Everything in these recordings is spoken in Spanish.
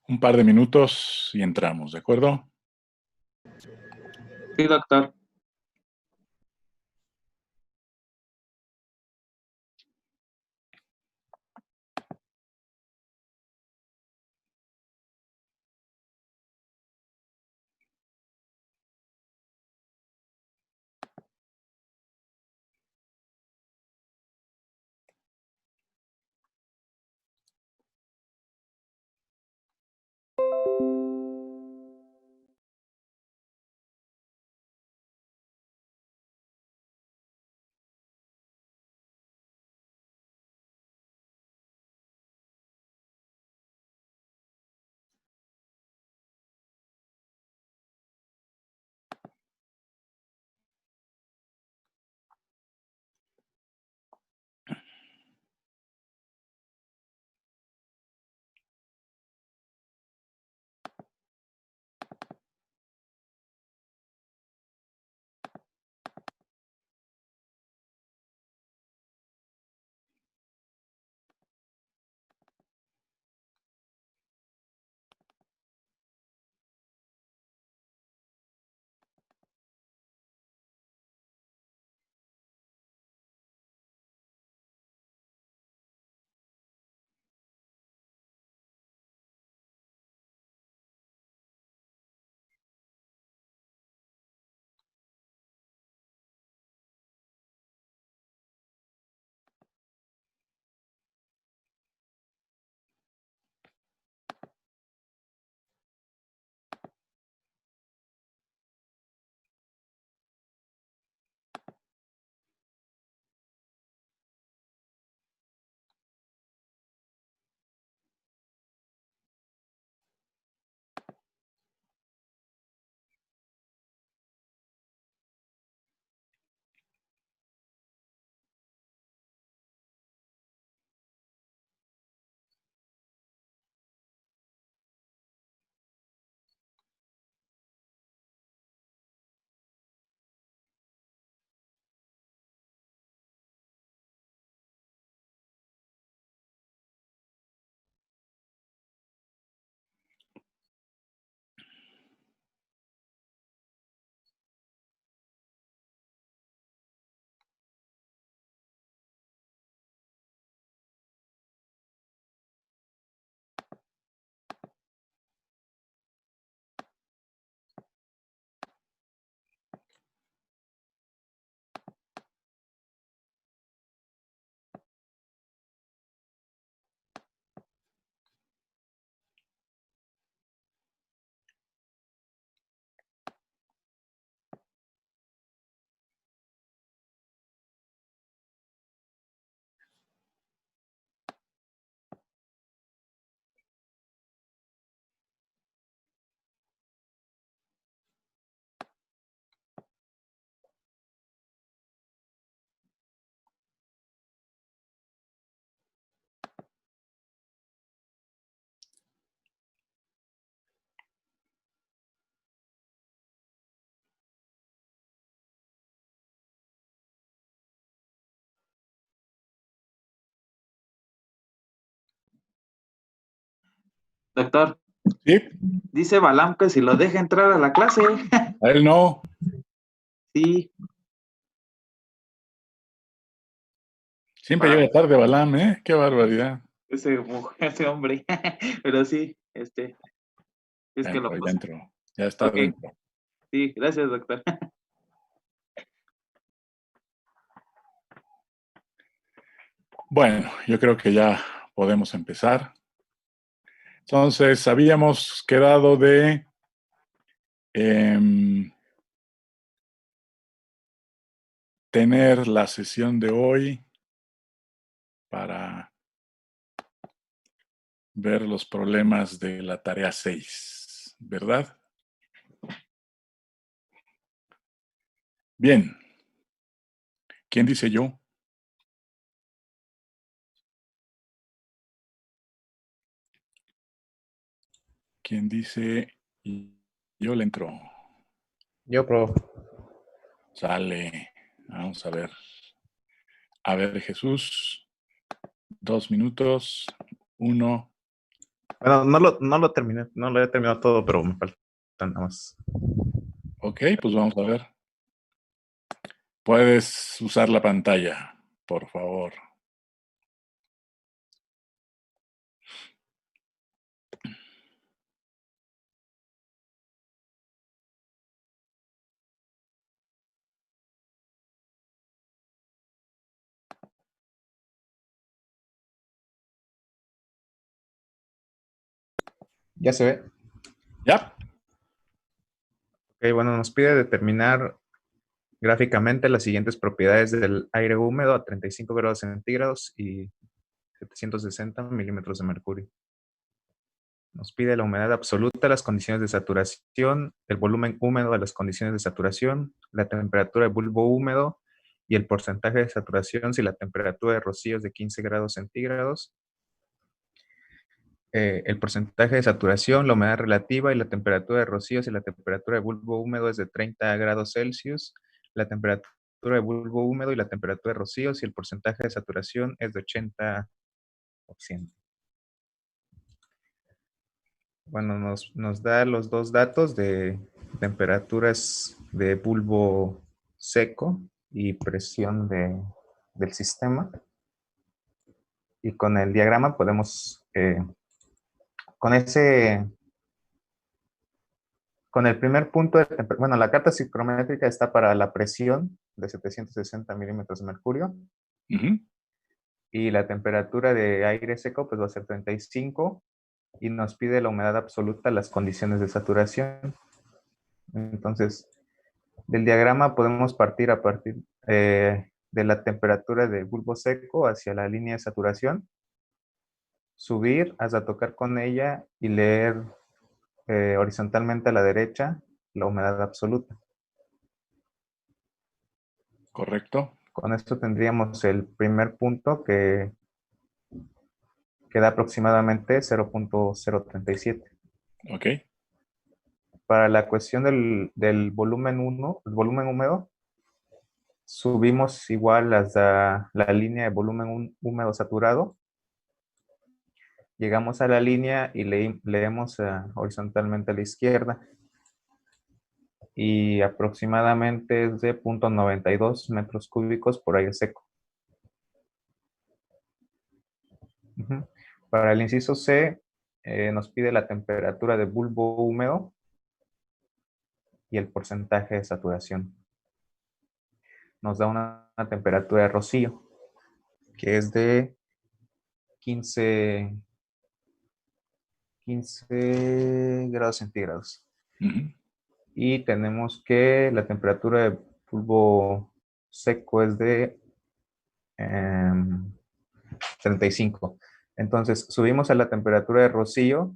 Un par de minutos y entramos, ¿de acuerdo? Sí, doctor. Doctor, Sí, dice Balam que si lo deja entrar a la clase. a él no. Sí, Siempre llega para tarde Balam, ¿eh? Qué barbaridad. ese hombre. Pero sí, es Ya que lo entró, ya puse. entró. Ya está Ok, dentro. sí, gracias, doctor. Bueno, yo creo que ya podemos empezar. Entonces, habíamos quedado de tener la sesión de hoy para ver los problemas de la tarea 6, ¿verdad? Bien. ¿Quién dice yo? ¿Quién dice yo le entro? Yo, profe. Sale. Vamos a ver. A ver, Jesús. 2 minutos. 1, Bueno, no lo terminé, no lo he terminado todo, pero me faltan nada más. Ok, pues vamos a ver. Puedes usar la pantalla, por favor. Ya se ve. Ya. Ok, bueno, nos pide determinar gráficamente las siguientes propiedades del aire húmedo a 35 grados centígrados y 760 milímetros de mercurio. Nos pide la humedad absoluta, las condiciones de saturación, el volumen húmedo de las condiciones de saturación, la temperatura de bulbo húmedo y el porcentaje de saturación si la temperatura de rocío es de 15 grados centígrados, el porcentaje de saturación, la humedad relativa y la temperatura de rocío si la temperatura de bulbo húmedo es de 30 grados Celsius, la temperatura de bulbo húmedo y la temperatura de rocío si el porcentaje de saturación es de 80%. Bueno, nos da los dos datos de temperaturas de bulbo seco y presión del sistema. Y con el diagrama podemos, con el primer punto, bueno, la carta psicométrica está para la presión de 760 milímetros de mercurio. Ujú. Y la temperatura de aire seco pues va a ser 35 y nos pide la humedad absoluta, las condiciones de saturación. Entonces, del diagrama podemos partir a partir de la temperatura de bulbo seco hacia la línea de saturación, subir hasta tocar con ella y leer horizontalmente a la derecha la humedad absoluta. Correcto. Con esto tendríamos el primer punto que da aproximadamente 0.037. Ok. Para la cuestión del volumen 1, el volumen húmedo, subimos igual hasta la línea de volumen húmedo saturado. Llegamos a la línea y leemos horizontalmente a la izquierda. Y aproximadamente es de 0.92 metros cúbicos por aire seco. Uh-huh. Para el inciso C, nos pide la temperatura de bulbo húmedo y el porcentaje de saturación. Nos da una temperatura de rocío, que es de 15 grados centígrados. Ujú. Y tenemos que la temperatura de bulbo seco es de 35. Entonces, subimos a la temperatura de rocío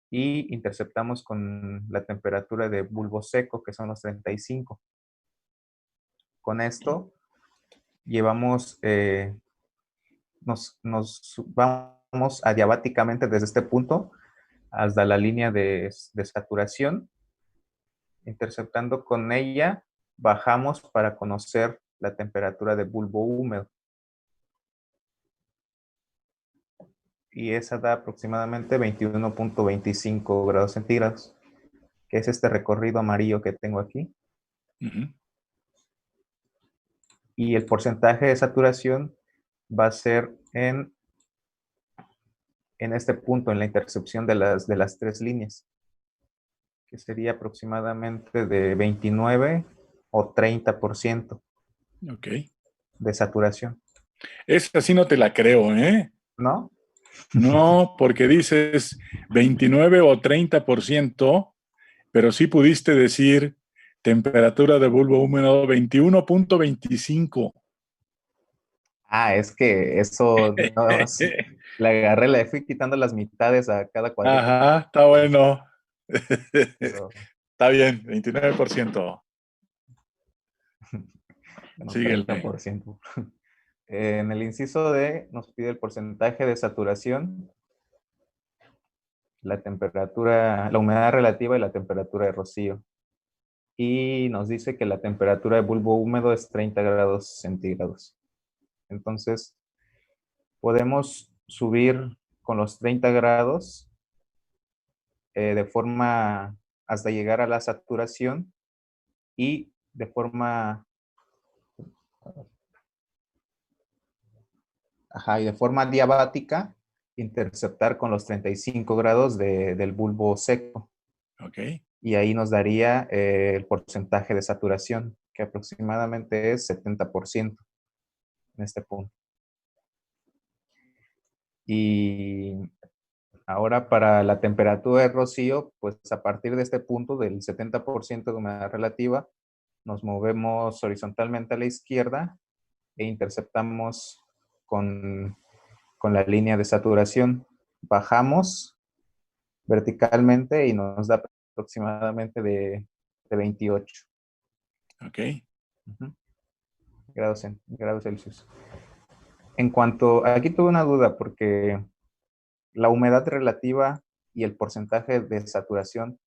y interceptamos con la temperatura de bulbo seco, que son los 35. Con esto, llevamos, nos vamos adiabáticamente desde este punto hasta la línea de saturación. Interceptando con ella, bajamos para conocer la temperatura de bulbo húmedo. Y esa da aproximadamente 21.25 grados centígrados, que es este recorrido amarillo que tengo aquí. Ujú. Y el porcentaje de saturación va a ser en este punto, en la intercepción de las tres líneas, que sería aproximadamente de 29 o 30% Ok. de saturación. Esa sí no te la creo, ¿eh? ¿No? No, porque dices 29 o 30%, pero sí pudiste decir temperatura de bulbo húmedo 21.25. Ah, es que eso no, le agarré, le fui quitando las mitades a cada cuadrito, Ajá, está bueno. pero Está bien, 29%. bueno, Síguele. 30%. En el inciso D nos pide el porcentaje de saturación, la temperatura, la humedad relativa y la temperatura de rocío. Y nos dice que la temperatura de bulbo húmedo es 30 grados centígrados. Entonces, podemos subir con los 30 grados de forma hasta llegar a la saturación y de forma, y de forma diabática interceptar con los 35 grados del bulbo seco. Ok. Y ahí nos daría el porcentaje de saturación, que aproximadamente es 70% en este punto. Y ahora para la temperatura de rocío, pues a partir de este punto del 70% de humedad relativa, nos movemos horizontalmente a la izquierda e interceptamos con la línea de saturación. Bajamos verticalmente y nos da aproximadamente de 28 Ok. grados Celsius. En cuanto, aquí tuve una duda porque la humedad relativa y el porcentaje de saturación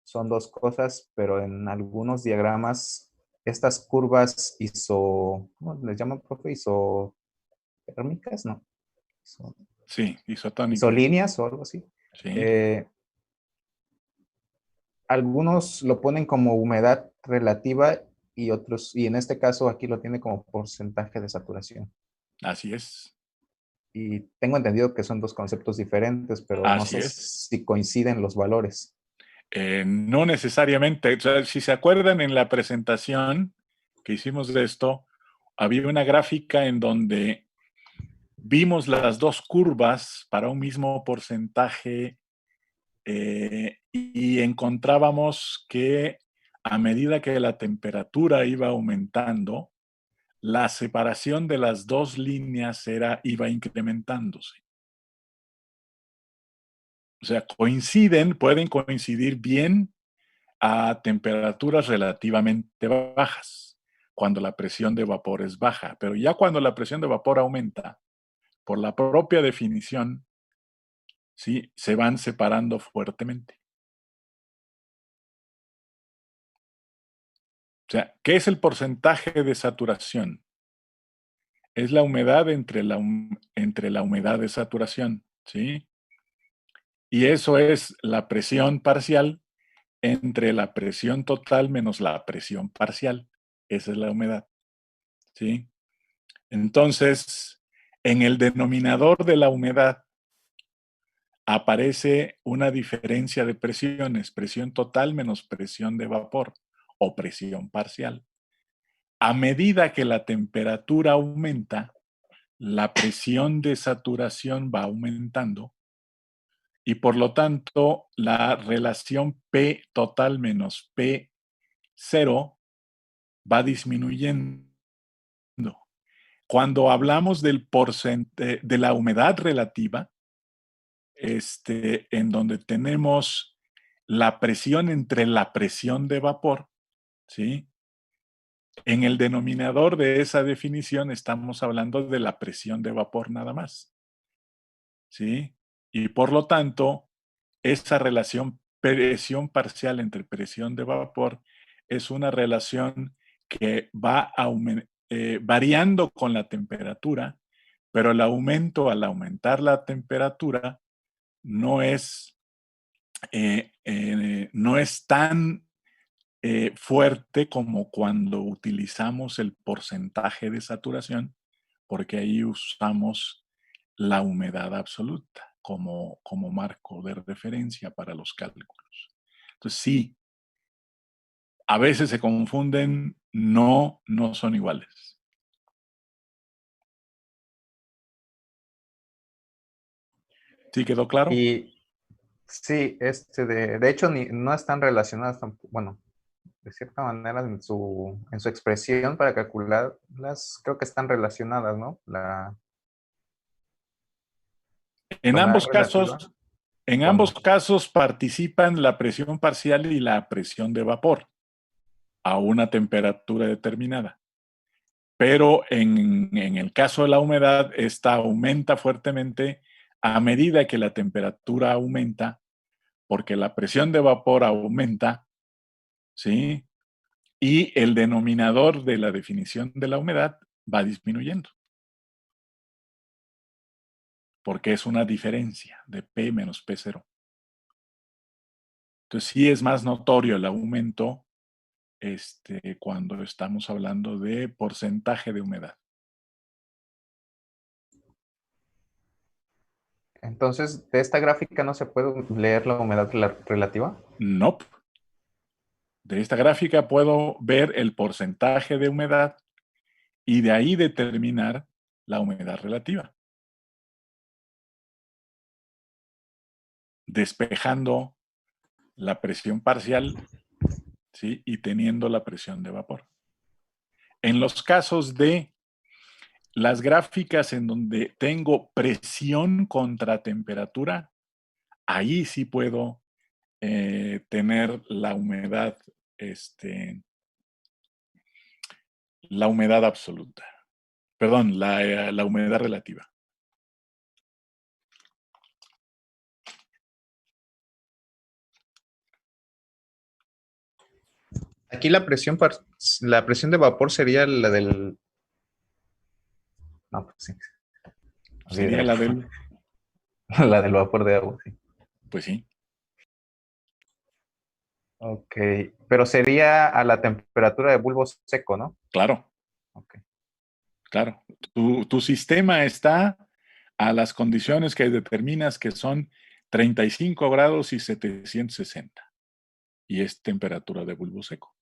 son dos cosas, pero en algunos diagramas, estas curvas ¿cómo les llaman, profe? Isotérmicas, ¿no? Sí, isotónica. Isolíneas o algo así. Sí. Algunos lo ponen como humedad relativa y otros, y en este caso aquí lo tiene como porcentaje de saturación. Así es. Y tengo entendido que son dos conceptos diferentes, pero no Así sé es. si coinciden los valores. No necesariamente. O sea, si se acuerdan en la presentación que hicimos de esto, había una gráfica en donde vimos las dos curvas para un mismo porcentaje y encontrábamos que a medida que la temperatura iba aumentando, la separación de las dos líneas iba incrementándose. O sea, pueden coincidir bien a temperaturas relativamente bajas, cuando la presión de vapor es baja, pero ya cuando la presión de vapor aumenta, por la propia definición, ¿sí? Se van separando fuertemente. O sea, ¿qué es el porcentaje de saturación? Es la humedad entre la humedad de saturación, ¿sí? Y eso es la presión parcial entre la presión total menos la presión parcial. Esa es la humedad, ¿sí? Entonces, en el denominador de la humedad aparece una diferencia de presiones, presión total menos presión de vapor o presión parcial. A medida que la temperatura aumenta, la presión de saturación va aumentando y por lo tanto la relación P total menos P cero va disminuyendo. Cuando hablamos del porcentaje de la humedad relativa, en donde tenemos la presión entre la presión de vapor, ¿sí? En el denominador de esa definición estamos hablando de la presión de vapor nada más, ¿sí? Y por lo tanto, esa relación presión parcial entre presión de vapor es una relación que va variando con la temperatura, pero el aumento al aumentar la temperatura no es no es tan fuerte como cuando utilizamos el porcentaje de saturación, porque ahí usamos la humedad absoluta como marco de referencia para los cálculos. Entonces, sí, a veces se confunden, no son iguales. ¿Sí quedó claro? Y sí, de hecho no están relacionadas, bueno, de cierta manera en su expresión para calcularlas, creo que están relacionadas, ¿no? La En humedad ambos relativa casos, en con, ambos casos participan la presión parcial y la presión de vapor a una temperatura determinada. Pero en el caso de la humedad, esta aumenta fuertemente a medida que la temperatura aumenta, porque la presión de vapor aumenta, ¿sí? Y el denominador de la definición de la humedad va disminuyendo, porque es una diferencia de P menos P0. Entonces sí es más notorio el aumento cuando estamos hablando de porcentaje de humedad. Entonces, de esta gráfica no se puede leer la humedad relativa. Nope. De esta gráfica puedo ver el porcentaje de humedad y de ahí determinar la humedad relativa. Despejando la presión parcial, ¿sí? Y teniendo la presión de vapor. En los casos de las gráficas en donde tengo presión contra temperatura, ahí sí puedo tener la humedad, la humedad absoluta. Perdón, la humedad relativa. Aquí la presión de vapor sería la del... No, pues sí. Sería la del, La del vapor de agua, sí. pues sí, Ok, pero sería a la temperatura de bulbo seco, ¿no? claro, Ok. claro. Tu sistema está a las condiciones que determinas que son 35 grados y 760. Y es temperatura de bulbo seco.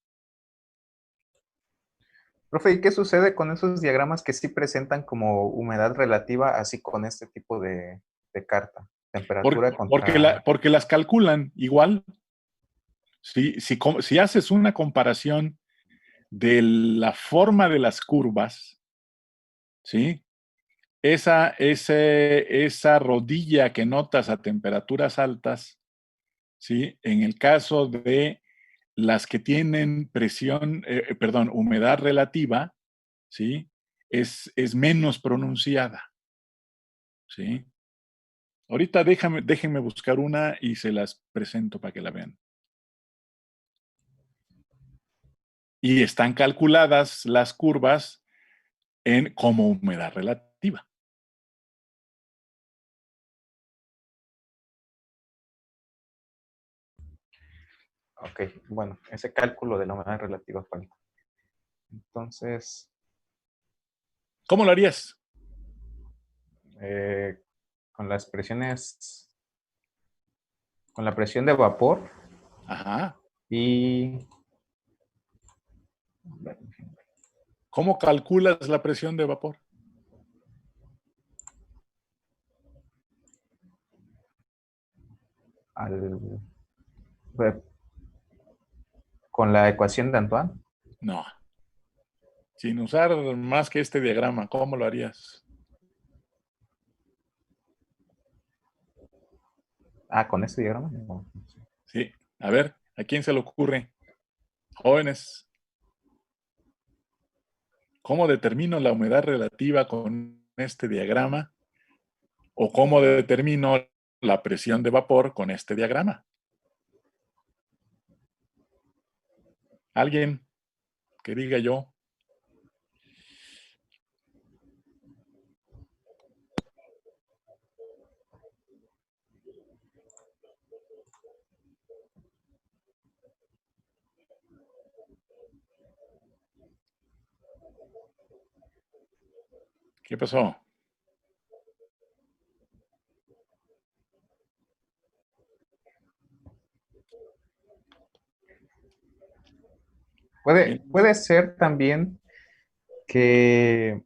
Profe, ¿y qué sucede con esos diagramas que sí presentan como humedad relativa, así con este tipo de carta? Temperatura contra... Porque las calculan igual. Si haces una comparación de la forma de las curvas, ¿sí? Esa rodilla que notas a temperaturas altas, ¿sí? En el caso de las que tienen humedad relativa, ¿sí? Es menos pronunciada, ¿sí? Ahorita déjenme buscar una y se las presento para que la vean. Y están calculadas las curvas como humedad relativa. Ok, bueno, ese cálculo de la humedad relativa falta. Entonces, ¿Cómo lo harías? con las presiones, con la presión de vapor Ajá. y... ¿Cómo calculas la presión de vapor? con la ecuación de Antoine. No. Sin usar más que este diagrama, ¿cómo lo harías? Ah, con este diagrama. No. Sí. A ver, ¿a quién se le ocurre? Jóvenes. ¿Cómo determino la humedad relativa con este diagrama? ¿O cómo determino la presión de vapor con este diagrama? ¿Alguien que diga yo? ¿Qué pasó? Puede ser también que,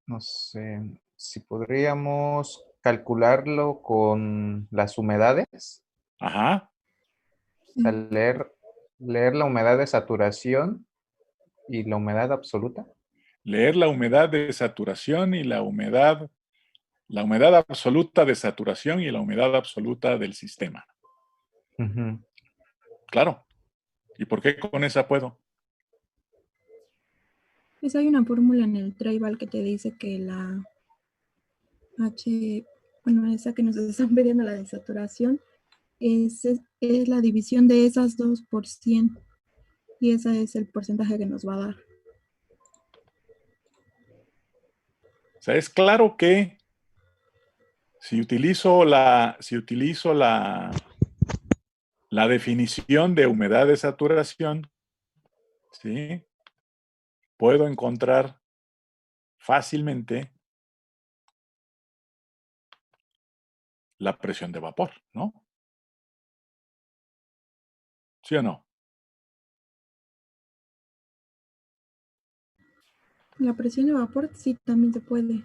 no sé, si podríamos calcularlo con las humedades, Ajá. o sea, leer la humedad de saturación y la humedad absoluta. Leer la humedad de saturación y la humedad absoluta de saturación y la humedad absoluta del sistema. Ujú. Claro. ¿Y por qué con esa puedo? Pues hay una fórmula en el Tribal que te dice que la H, bueno, esa que nos están pidiendo, la de saturación, es la división de esas dos por 100. Y ese es el porcentaje que nos va a dar. O sea, es claro que Si utilizo la definición de humedad de saturación, ¿sí? Puedo encontrar fácilmente la presión de vapor, ¿no? ¿Sí o no? La presión de vapor sí también se puede.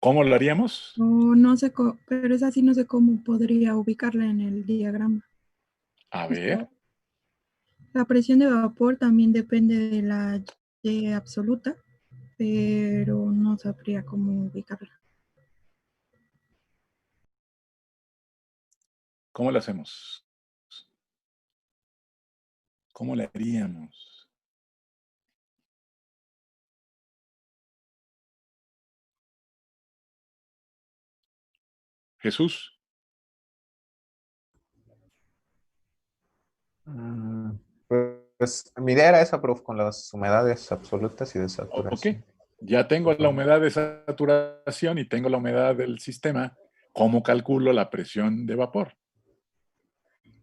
¿Cómo lo haríamos? O no sé, pero esa sí no sé cómo podría ubicarla en el diagrama. A ver, La presión de vapor también depende de la Y absoluta, pero no sabría cómo ubicarla. ¿cómo lo hacemos? ¿Cómo le haríamos? Jesús, Mm, Pues mi idea era esa, prof, con las humedades absolutas y de ok. saturación. Ya tengo la humedad de saturación y tengo la humedad del sistema. ¿Cómo calculo la presión de vapor?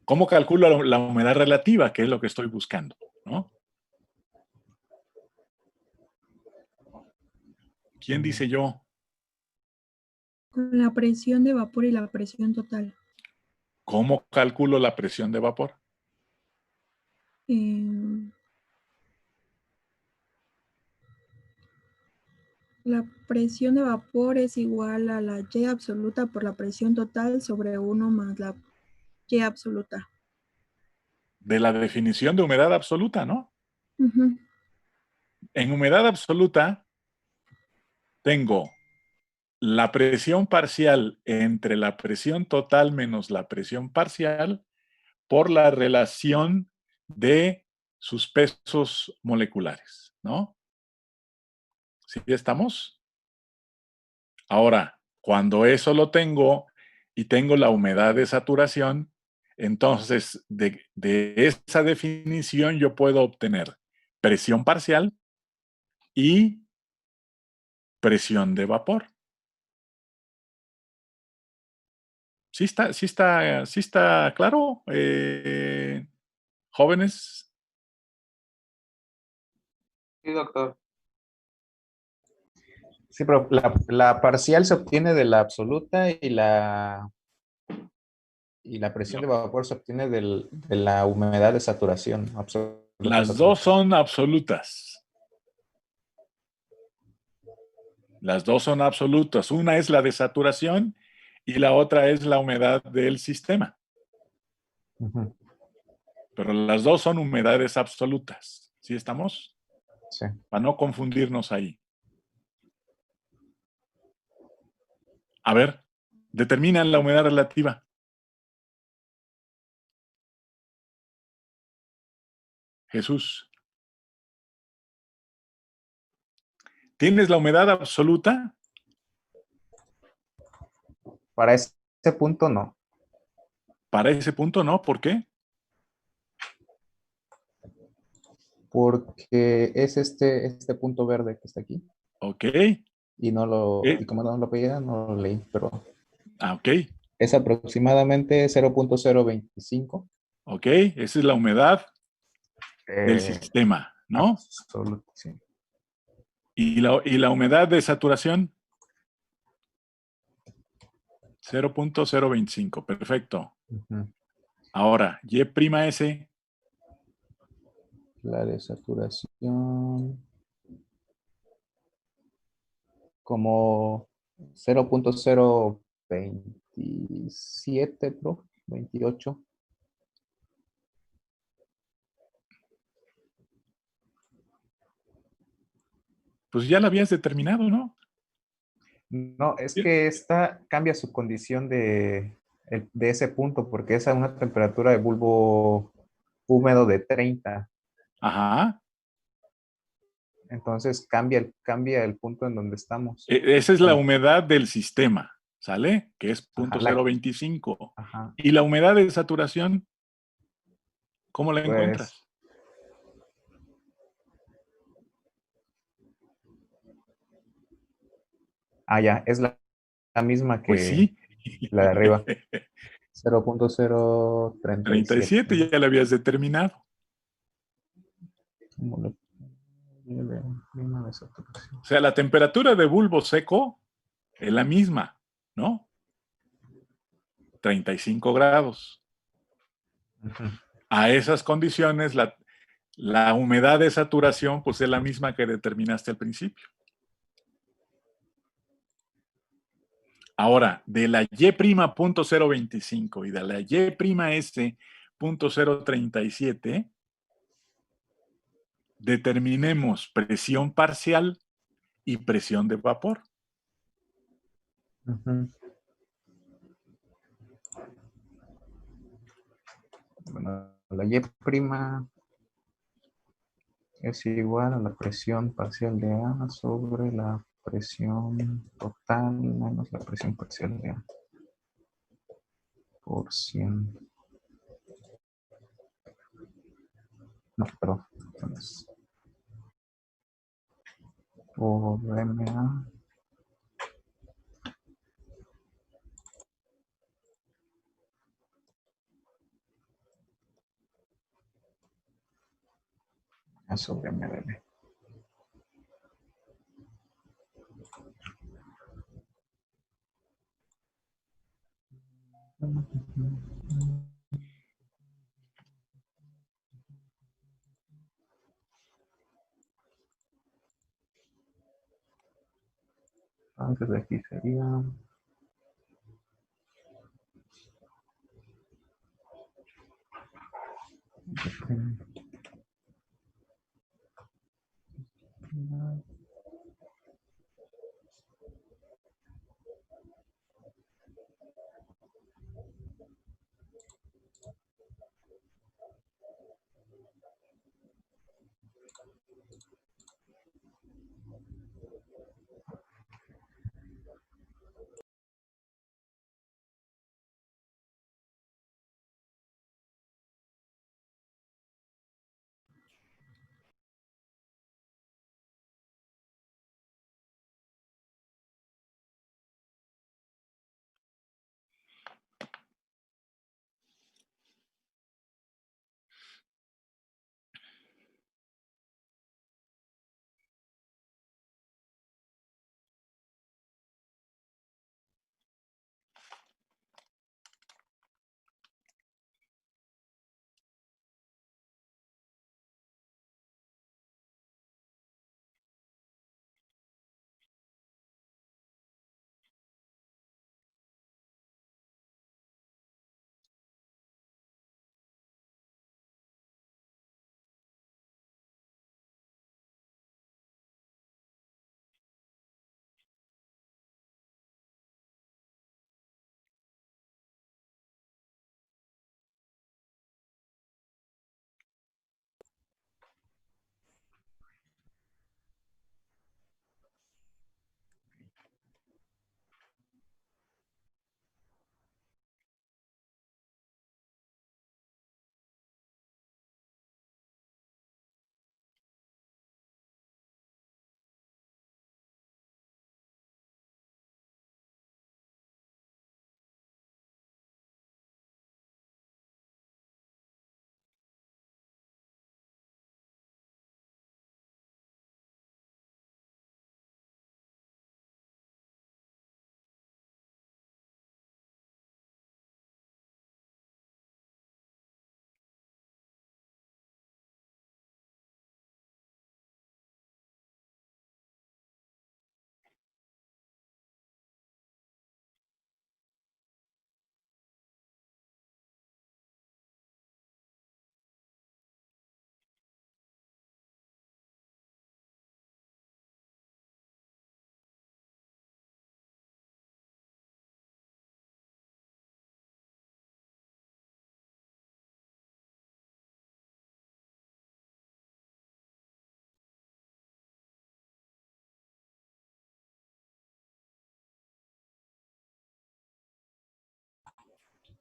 ¿Cómo calculo la humedad relativa, que es lo que estoy buscando? ¿No? ¿Quién dice yo? Con la presión de vapor y la presión total. ¿Cómo calculo la presión de vapor? Eh, la presión de vapor es igual a la Y absoluta por la presión total sobre 1 más la Y absoluta. De la definición de humedad absoluta, ¿no? Ujú. En humedad absoluta tengo la presión parcial entre la presión total menos la presión parcial por la relación de sus pesos moleculares, ¿no? ¿Sí estamos? Ahora, cuando eso lo tengo y tengo la humedad de saturación, entonces de esa definición yo puedo obtener presión parcial y presión de vapor. Sí está claro, jóvenes? Sí, doctor. Sí, pero la parcial se obtiene de la absoluta y la presión de vapor se obtiene de la humedad de saturación. Absoluta de Las dos saturación. son absolutas. Las dos son absolutas. Una es la de saturación y la otra es la humedad del sistema. Ujú. Pero las dos son humedades absolutas. ¿Sí estamos? Sí. Para no confundirnos ahí. A ver, determinan la humedad relativa. Jesús. ¿Tienes la humedad absoluta? Para ese punto no, Para ese punto no. ¿Por qué? porque es este punto verde que está aquí. Ok. Y como no lo pegué, no lo leí, pero Ok. es aproximadamente 0.025. Ok. Esa es la humedad del eh, sistema, ¿no? absoluto, sí. Y la humedad de saturación, 0.025. Perfecto. Ujú. Ahora, Y', La de saturación como 0.027, bro, 28. pues ya la habías determinado, ¿no? No, es que esta cambia su condición de ese punto, porque es a una temperatura de bulbo húmedo de 30. Ajá. Entonces cambia el punto en donde estamos. Esa es la Bueno, humedad del sistema, ¿sale? Que es ajá, 0.025. ajá, Y la humedad de saturación, ¿cómo la pues encuentras? Ah, ya, es la misma Pues que sí. la de arriba. 0.037. 37 ya lo habías determinado. Prima de saturación. O sea, la temperatura de bulbo seco es la misma, ¿no? 35 grados. Ujú. A esas condiciones, la humedad de saturación pues es la misma que determinaste al principio. Ahora, de la Y'.025 y de la Y'.037, determinemos presión parcial y presión de vapor. Ujú. Bueno, la Y' es igual a la presión parcial de A sobre la presión total menos la presión parcial de A por 100. No, perdón. Entonces, por MA A sobre MDB. Entonces aquí sería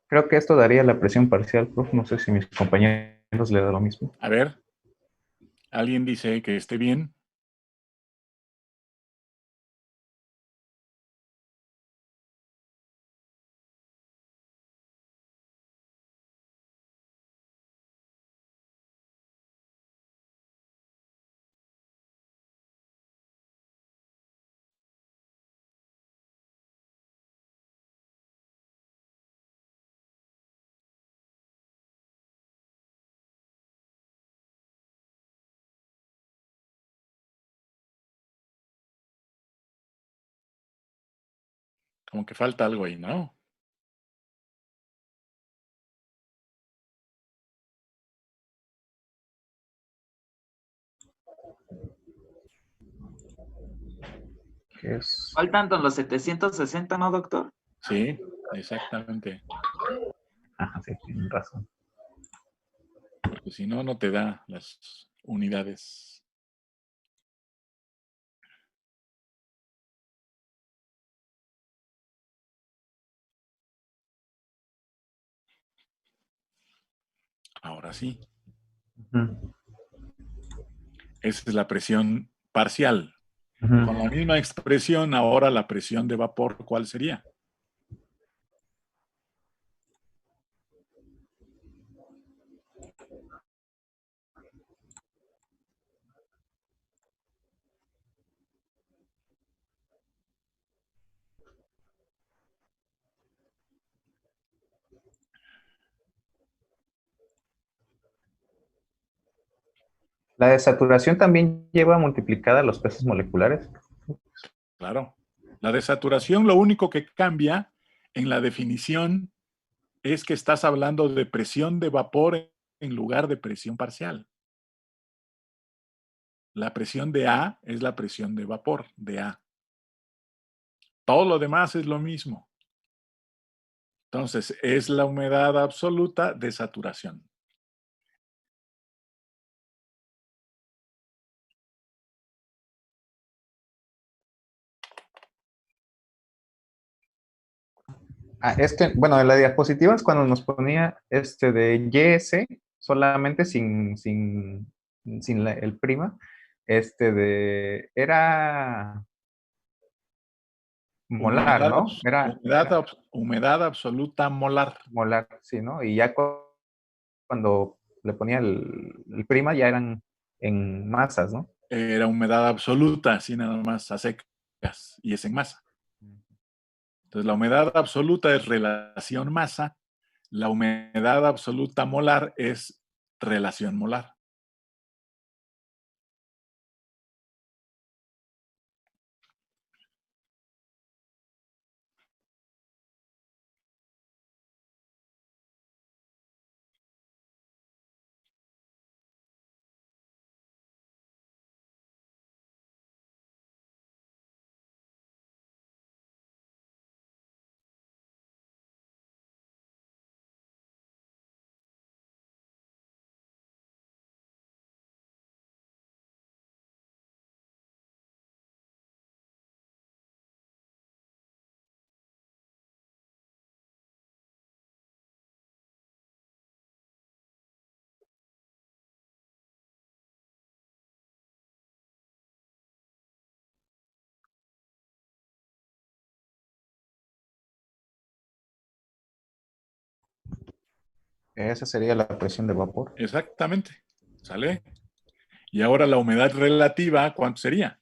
creo que esto daría la presión parcial, prof. No sé si mis compañeros le da lo mismo. A ver, ¿alguien dice que esté bien? Como que falta algo ahí, ¿no? Que es... Faltan los 760, ¿no, doctor? Sí, exactamente. Ajá, sí, tienes razón. Porque si no, no te da las unidades. Ahora sí. Ujú, Esa es la presión parcial. ujú. Con la misma expresión, ahora la presión de vapor, ¿cuál sería? La desaturación también lleva multiplicada los pesos moleculares. Claro. La desaturación, lo único que cambia en la definición es que estás hablando de presión de vapor en lugar de presión parcial. La presión de A es la presión de vapor de A. Todo lo demás es lo mismo. Entonces, es la humedad absoluta de saturación. Bueno, en la diapositiva es cuando nos ponía de YS solamente sin el prima, era molar, Humedad, ¿no? Era humedad absoluta molar. molar, sí, ¿no? Y ya cuando le ponía el prima ya eran en masas, ¿no? Era humedad absoluta, así nada más a secas, y es en masa. Entonces, la humedad absoluta es relación masa, la humedad absoluta molar es relación molar. Esa sería la presión de vapor. Exactamente. ¿Sale? Y ahora la humedad relativa, ¿cuánto sería?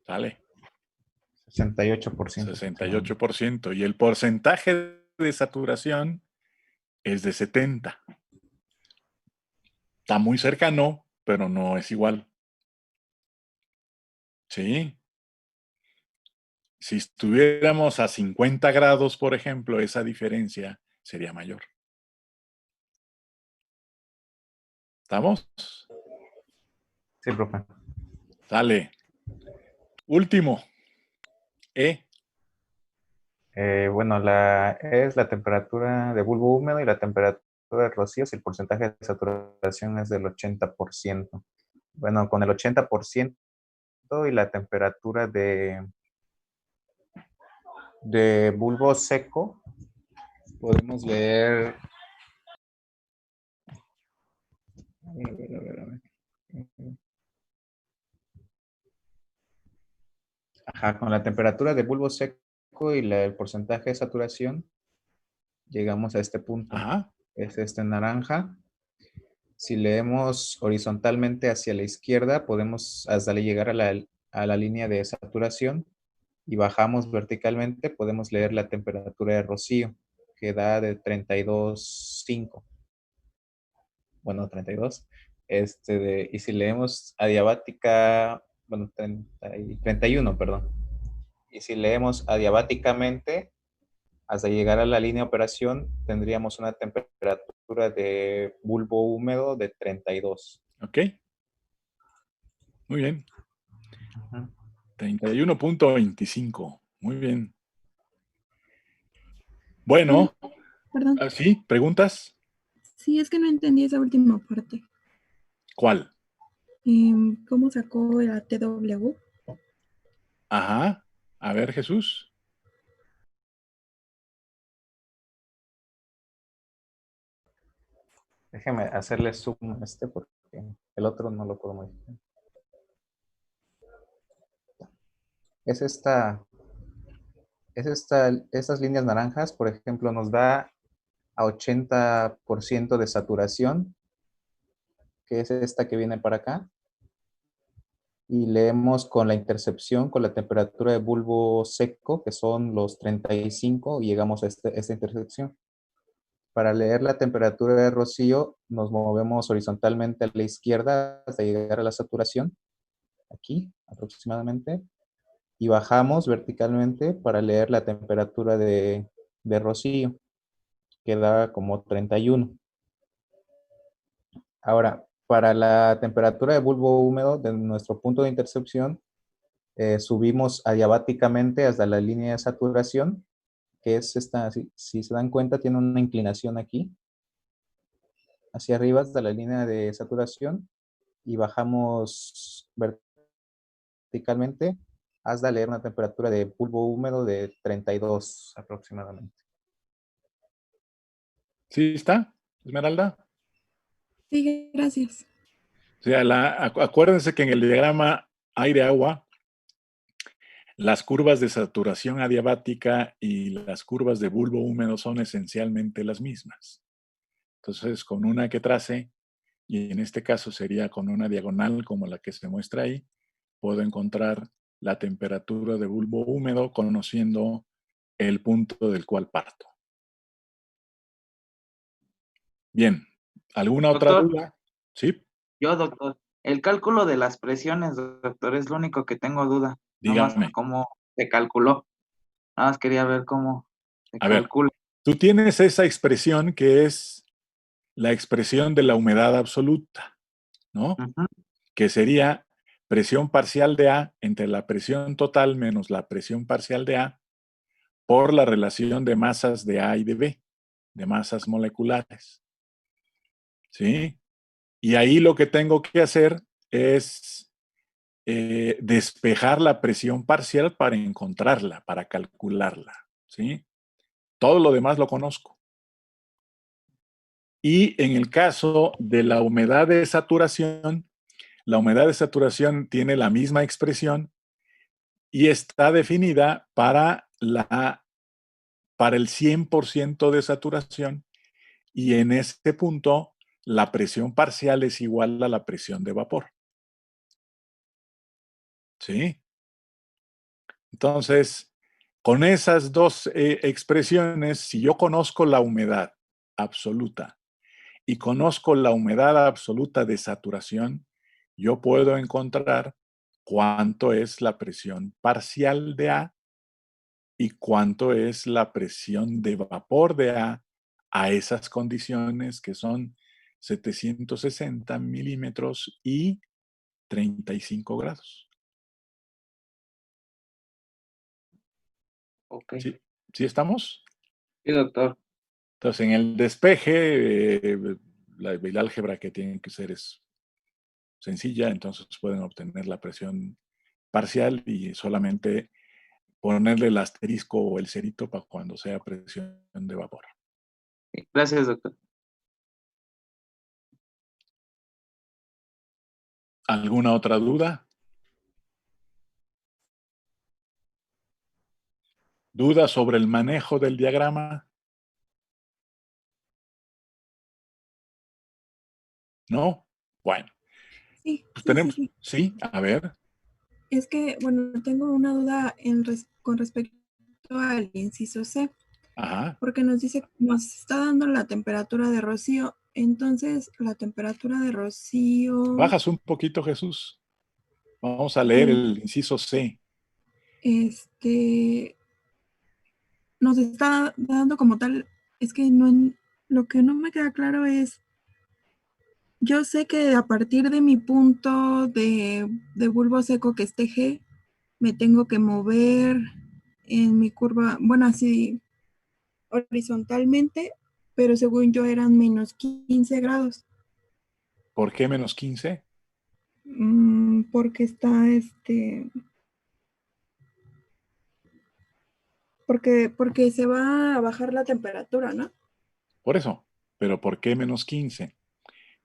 ¿Sale? 68%. 68%. Y el porcentaje de saturación es de 70. Está muy cercano, pero no es igual. ¿Sí? Si estuviéramos a 50 grados, por ejemplo, esa diferencia sería mayor. ¿Estamos? Sí, profe. Sale. Último. E. Bueno, es la temperatura de bulbo húmedo y la temperatura de rocío si el porcentaje de saturación es del 80%. Bueno, con el 80% y la temperatura de bulbo seco, podemos leer... A ver. Ajá, con la temperatura de bulbo seco y el porcentaje de saturación, llegamos a este punto. Ajá. Es naranja. Si leemos horizontalmente hacia la izquierda, podemos hasta llegar a la línea de saturación y bajamos verticalmente, podemos leer la temperatura de rocío, que da de 32.5. Bueno, 32. Y si leemos adiabática, bueno, 31, perdón. Y si leemos adiabáticamente, hasta llegar a la línea de operación, tendríamos una temperatura de bulbo húmedo de 32. ¿Ok? Muy bien. Ujú. 31.25. Muy bien. Bueno, Perdón. ¿sí? ¿Preguntas? Sí, es que no entendí esa última parte. ¿Cuál? ¿Cómo sacó la TW? Ajá. A ver, Jesús. Déjeme hacerle zoom a porque el otro no lo puedo modificar. Es estas líneas naranjas, por ejemplo, nos da a 80% de saturación, que es esta que viene para acá. Y leemos con la intercepción, con la temperatura de bulbo seco, que son los 35, y llegamos a esta intersección. Para leer la temperatura de rocío, nos movemos horizontalmente a la izquierda hasta llegar a la saturación, aquí aproximadamente, y bajamos verticalmente para leer la temperatura de rocío, que da como 31. Ahora, para la temperatura de bulbo húmedo de nuestro punto de intercepción, subimos adiabáticamente hasta la línea de saturación, que es esta, si se dan cuenta, tiene una inclinación aquí, hacia arriba hasta la línea de saturación, y bajamos verticalmente hasta leer una temperatura de bulbo húmedo de 32 aproximadamente. ¿Sí está, Esmeralda? Sí, gracias. O sea, acuérdense que en el diagrama aire-agua, las curvas de saturación adiabática y las curvas de bulbo húmedo son esencialmente las mismas. Entonces, con una que trace, y en este caso sería con una diagonal como la que se muestra ahí, puedo encontrar la temperatura de bulbo húmedo conociendo el punto del cual parto. Bien, ¿alguna otra Doctor, duda? Sí, doctor, el cálculo de las presiones, doctor, es lo único que tengo duda. Nada más dígame. cómo se calculó. Nada más quería ver cómo se A ver, calcula. tú tienes esa expresión que es la expresión de la humedad absoluta, ¿no? Ujú. Que sería presión parcial de A entre la presión total menos la presión parcial de A por la relación de masas de A y de B, de masas moleculares. ¿Sí? Y ahí lo que tengo que hacer es despejar la presión parcial para encontrarla, para calcularla. ¿Sí? Todo lo demás lo conozco. Y en el caso de la humedad de saturación, la humedad de saturación tiene la misma expresión y está definida para el 100% de saturación, y en este punto la presión parcial es igual a la presión de vapor. ¿Sí? Entonces, con esas dos expresiones, si yo conozco la humedad absoluta y conozco la humedad absoluta de saturación, yo puedo encontrar cuánto es la presión parcial de A y cuánto es la presión de vapor de a esas condiciones que son 760 milímetros y 35 grados. Ok. ¿Sí, ¿Sí estamos? Sí, doctor. Entonces, en el despeje, el álgebra que tienen que ser es sencilla, entonces pueden obtener la presión parcial y solamente ponerle el asterisco o el cerito para cuando sea presión de vapor. Gracias, doctor. ¿Alguna otra duda? ¿Dudas sobre el manejo del diagrama? ¿No? Bueno, Sí, pues sí, sí, tenemos, sí. sí, a ver, Es que, bueno, tengo una duda con respecto al inciso C, ajá. porque nos dice, nos está dando la temperatura de rocío. Entonces, la temperatura de rocío, Bajas un poquito, Jesús. Vamos a leer sí, el inciso C. este, nos está dando como tal, es que no, lo que no me queda claro es, yo sé que a partir de mi punto de bulbo seco que esté G, me tengo que mover en mi curva, bueno, así horizontalmente, pero según yo eran menos 15 grados, ¿Por qué menos 15? porque está porque se va a bajar la temperatura, ¿no? Por eso. ¿Pero por qué menos 15?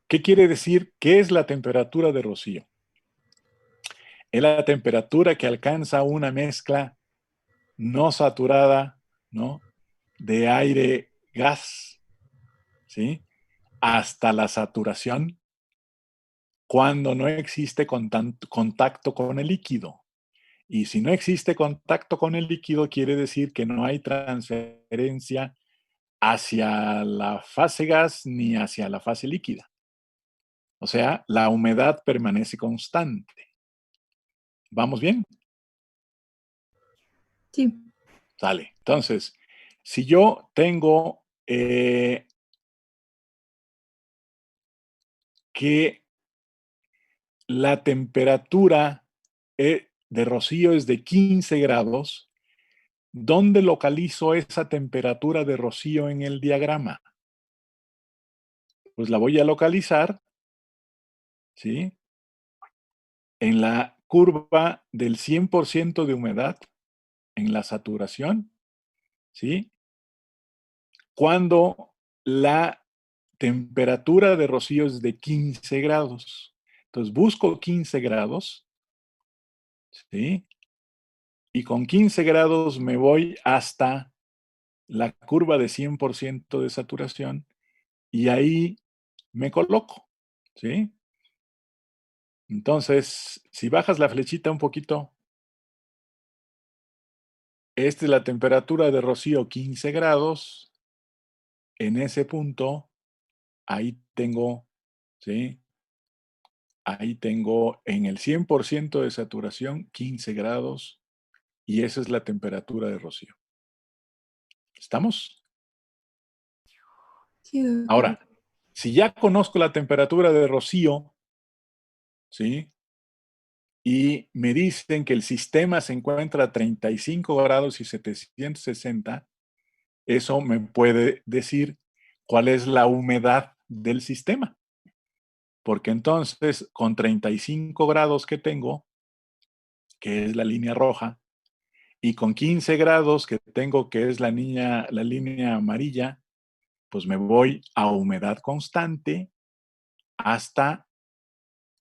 ¿Qué quiere decir? ¿Qué es la temperatura de rocío? Es la temperatura que alcanza una mezcla no saturada, ¿no? De aire-gas, ¿sí? Hasta la saturación cuando no existe contacto con el líquido. Y si no existe contacto con el líquido, quiere decir que no hay transferencia hacia la fase gas ni hacia la fase líquida. O sea, la humedad permanece constante. ¿Vamos bien? Sí, Sale. Entonces, si yo tengo que la temperatura de rocío es de 15 grados, ¿dónde localizo esa temperatura de rocío en el diagrama? Pues la voy a localizar, ¿sí? En la curva del 100% de humedad, en la saturación, ¿sí? Cuando la temperatura de rocío es de 15 grados. Entonces busco 15 grados, ¿sí? Y con 15 grados me voy hasta la curva de 100% de saturación y ahí me coloco, ¿sí? Entonces, si bajas la flechita un poquito, esta es la temperatura de rocío 15 grados. En ese punto, ahí tengo, ¿sí? Ahí tengo en el 100% de saturación 15 grados y esa es la temperatura de rocío. ¿Estamos? sí, doctor. Ahora, si ya conozco la temperatura de rocío, ¿sí? Y me dicen que el sistema se encuentra a 35 grados y 760, eso me puede decir cuál es la humedad del sistema. Porque entonces, con 35 grados que tengo, que es la línea roja, y con 15 grados que tengo, que es la línea amarilla, pues me voy a humedad constante hasta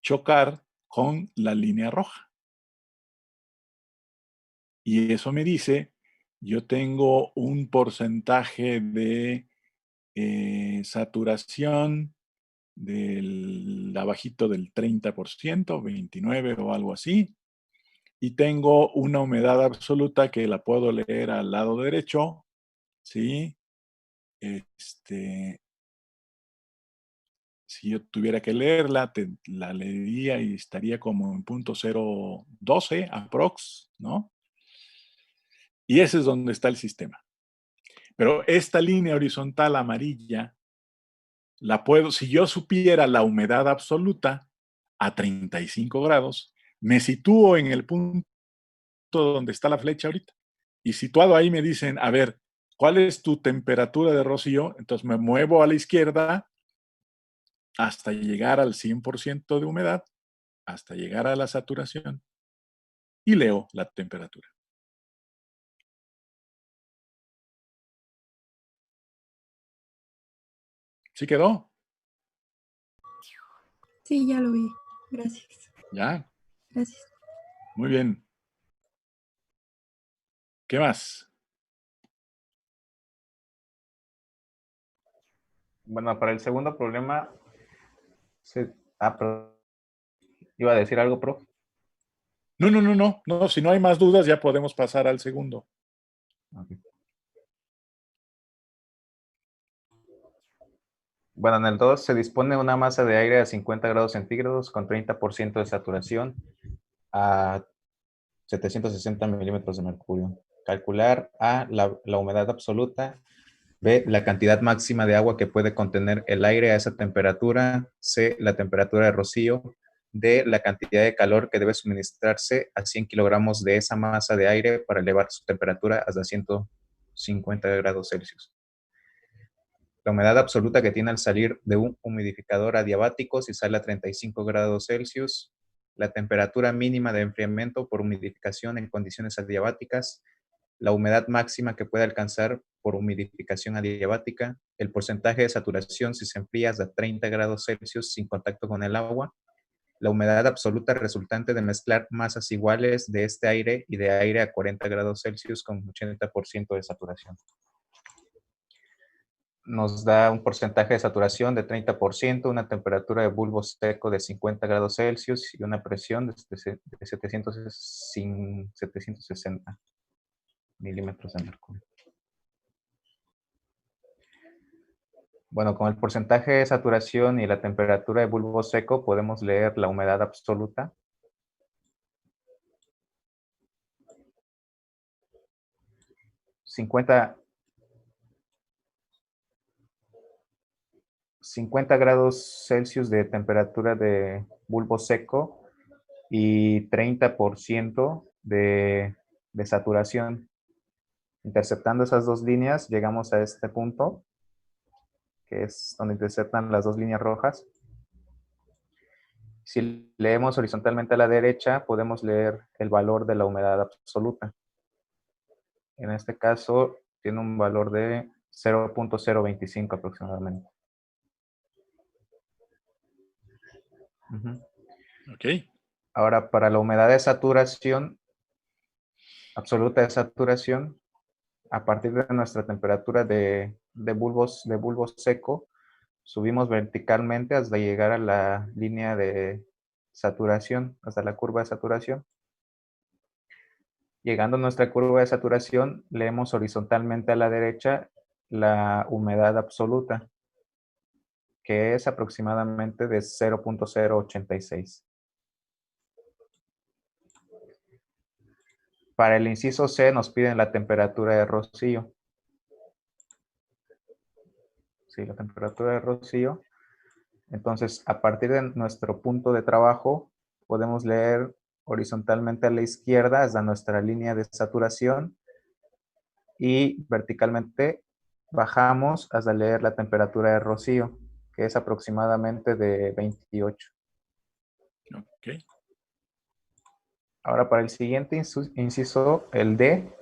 chocar con la línea roja. Y eso me dice, yo tengo un porcentaje de saturación abajito del 30%, 29 o algo así, y tengo una humedad absoluta que la puedo leer al lado derecho, ¿sí? Si yo tuviera que leerla, la leería y estaría como en punto 0.12 aprox, ¿no? Y ese es donde está el sistema. Pero esta línea horizontal amarilla, la puedo, si yo supiera la humedad absoluta a 35 grados, me sitúo en el punto donde está la flecha ahorita. Y situado ahí me dicen, a ver, ¿cuál es tu temperatura de rocío? Entonces me muevo a la izquierda hasta llegar al 100% de humedad, hasta llegar a la saturación y leo la temperatura. ¿Sí quedó? Sí, ya lo vi. Gracias. Ya, Gracias. muy bien. ¿Qué más? Bueno, para el segundo problema Sí. Pero iba a decir algo, profe. No, si no hay más dudas ya podemos pasar al segundo. Okay. Bueno, en el 2 se dispone una masa de aire a 50 grados centígrados con 30% de saturación a 760 milímetros de mercurio. Calcular A, la humedad absoluta. B, la cantidad máxima de agua que puede contener el aire a esa temperatura. C, la temperatura de rocío. D, la cantidad de calor que debe suministrarse a 100 kilogramos de esa masa de aire para elevar su temperatura hasta 150 grados Celsius. La humedad absoluta que tiene al salir de un humidificador adiabático si sale a 35 grados Celsius. La temperatura mínima de enfriamiento por humidificación en condiciones adiabáticas. La humedad máxima que puede alcanzar por humidificación adiabática. El porcentaje de saturación si se enfría hasta 30 grados Celsius sin contacto con el agua. La humedad absoluta resultante de mezclar masas iguales de este aire y de aire a 40 grados Celsius con 80% de saturación. Nos da un porcentaje de saturación de 30%, una temperatura de bulbo seco de 50 grados Celsius y una presión de 760 milímetros de mercurio. Bueno, con el porcentaje de saturación y la temperatura de bulbo seco podemos leer la humedad absoluta. $50 grados Celsius de temperatura de bulbo seco y 30% de saturación. Interceptando esas dos líneas, llegamos a este punto, que es donde interceptan las dos líneas rojas. Si leemos horizontalmente a la derecha, podemos leer el valor de la humedad absoluta. En este caso, tiene un valor de 0.025 aproximadamente. Ok. Ahora, para la humedad de saturación, absoluta de saturación, a partir de nuestra temperatura de bulbo seco, subimos verticalmente hasta llegar a la línea de saturación, hasta la curva de saturación. Llegando a nuestra curva de saturación, leemos horizontalmente a la derecha la humedad absoluta, que es aproximadamente de 0.086. Para el inciso C nos piden la temperatura de rocío. Sí, la temperatura de rocío. Entonces, a partir de nuestro punto de trabajo, podemos leer horizontalmente a la izquierda hasta nuestra línea de saturación y verticalmente bajamos hasta leer la temperatura de rocío, que es aproximadamente de 28. Ok. Ahora, para el siguiente inciso, el D,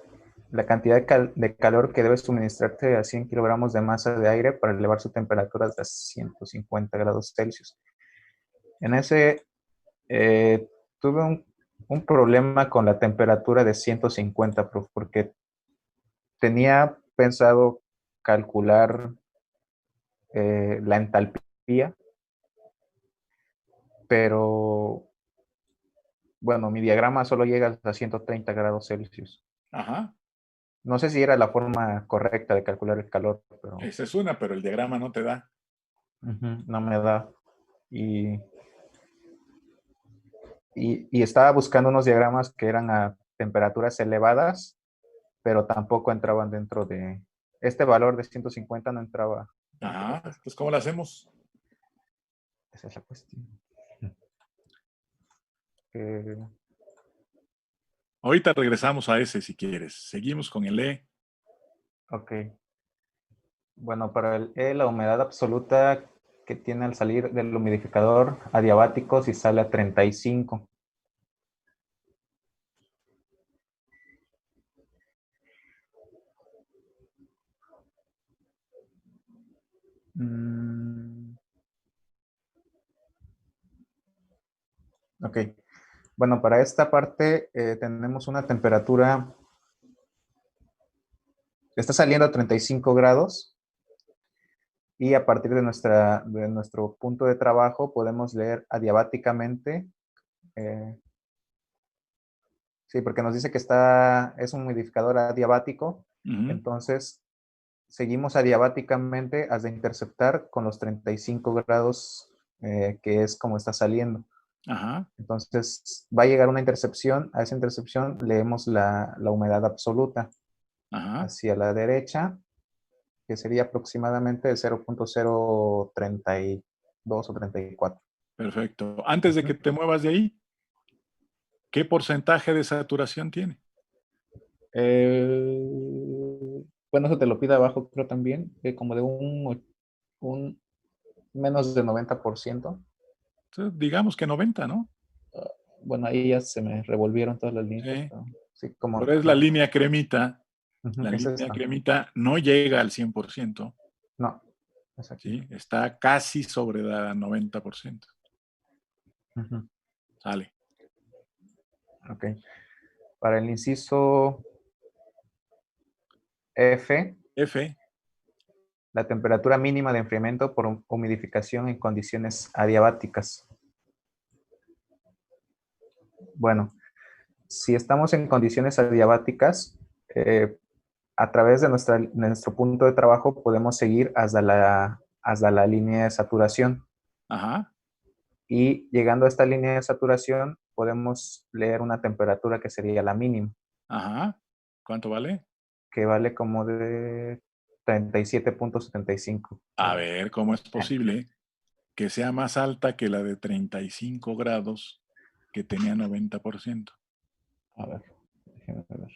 la cantidad de calor que debe suministrarse a 100 kilogramos de masa de aire para elevar su temperatura hasta 150 grados Celsius. En ese, tuve un problema con la temperatura de 150, porque tenía pensado calcular la entalpía, pero bueno, mi diagrama solo llega hasta 130 grados Celsius. Ajá. No sé si era la forma correcta de calcular el calor, pero Esa es una, pero el diagrama no te da. no me da. Y estaba buscando unos diagramas que eran a temperaturas elevadas, pero tampoco entraban dentro de... Este valor de 150 no entraba. Ajá. Pues, ¿cómo lo hacemos? Esa es la cuestión. Ahorita regresamos a ese si quieres. Seguimos con el E. Ok. Bueno, para el E, la humedad absoluta que tiene al salir del humidificador adiabático si sale a 35. Ok. Bueno, para esta parte tenemos una temperatura, está saliendo a 35 grados Y a partir de nuestro punto de trabajo podemos leer adiabáticamente. Sí, porque nos dice que es un modificador adiabático. Entonces, seguimos adiabáticamente hasta interceptar con los 35 grados, que es como está saliendo. Ajá. Entonces, va a llegar una intercepción. A esa intercepción leemos la humedad absoluta. Ajá. Hacia la derecha, que sería aproximadamente de 0.032 o 34. Perfecto. Antes de que te muevas de ahí, ¿qué porcentaje de saturación tiene? Bueno, eso te lo pide abajo, creo también, como de un menos de 90%. Entonces, digamos que 90, ¿no? Bueno, ahí ya se me revolvieron todas las líneas. Sí. Pero sí, como, Pero es la línea cremita. La es línea esta. cremita no llega al 100%, No, es aquí. ¿sí? Está casi sobre el 90%. Sale. Ok. Para el inciso F, F. la temperatura mínima de enfriamiento por humidificación en condiciones adiabáticas. Bueno, si estamos en condiciones adiabáticas, a través de nuestro punto de trabajo podemos seguir hasta la línea de saturación. Ajá. Y llegando a esta línea de saturación, podemos leer una temperatura que sería la mínima. Ajá. ¿Cuánto vale? Que vale como de 37.75. A ver, ¿cómo es posible que sea más alta que la de 35 grados que tenía 90%? A ver, déjenme ver.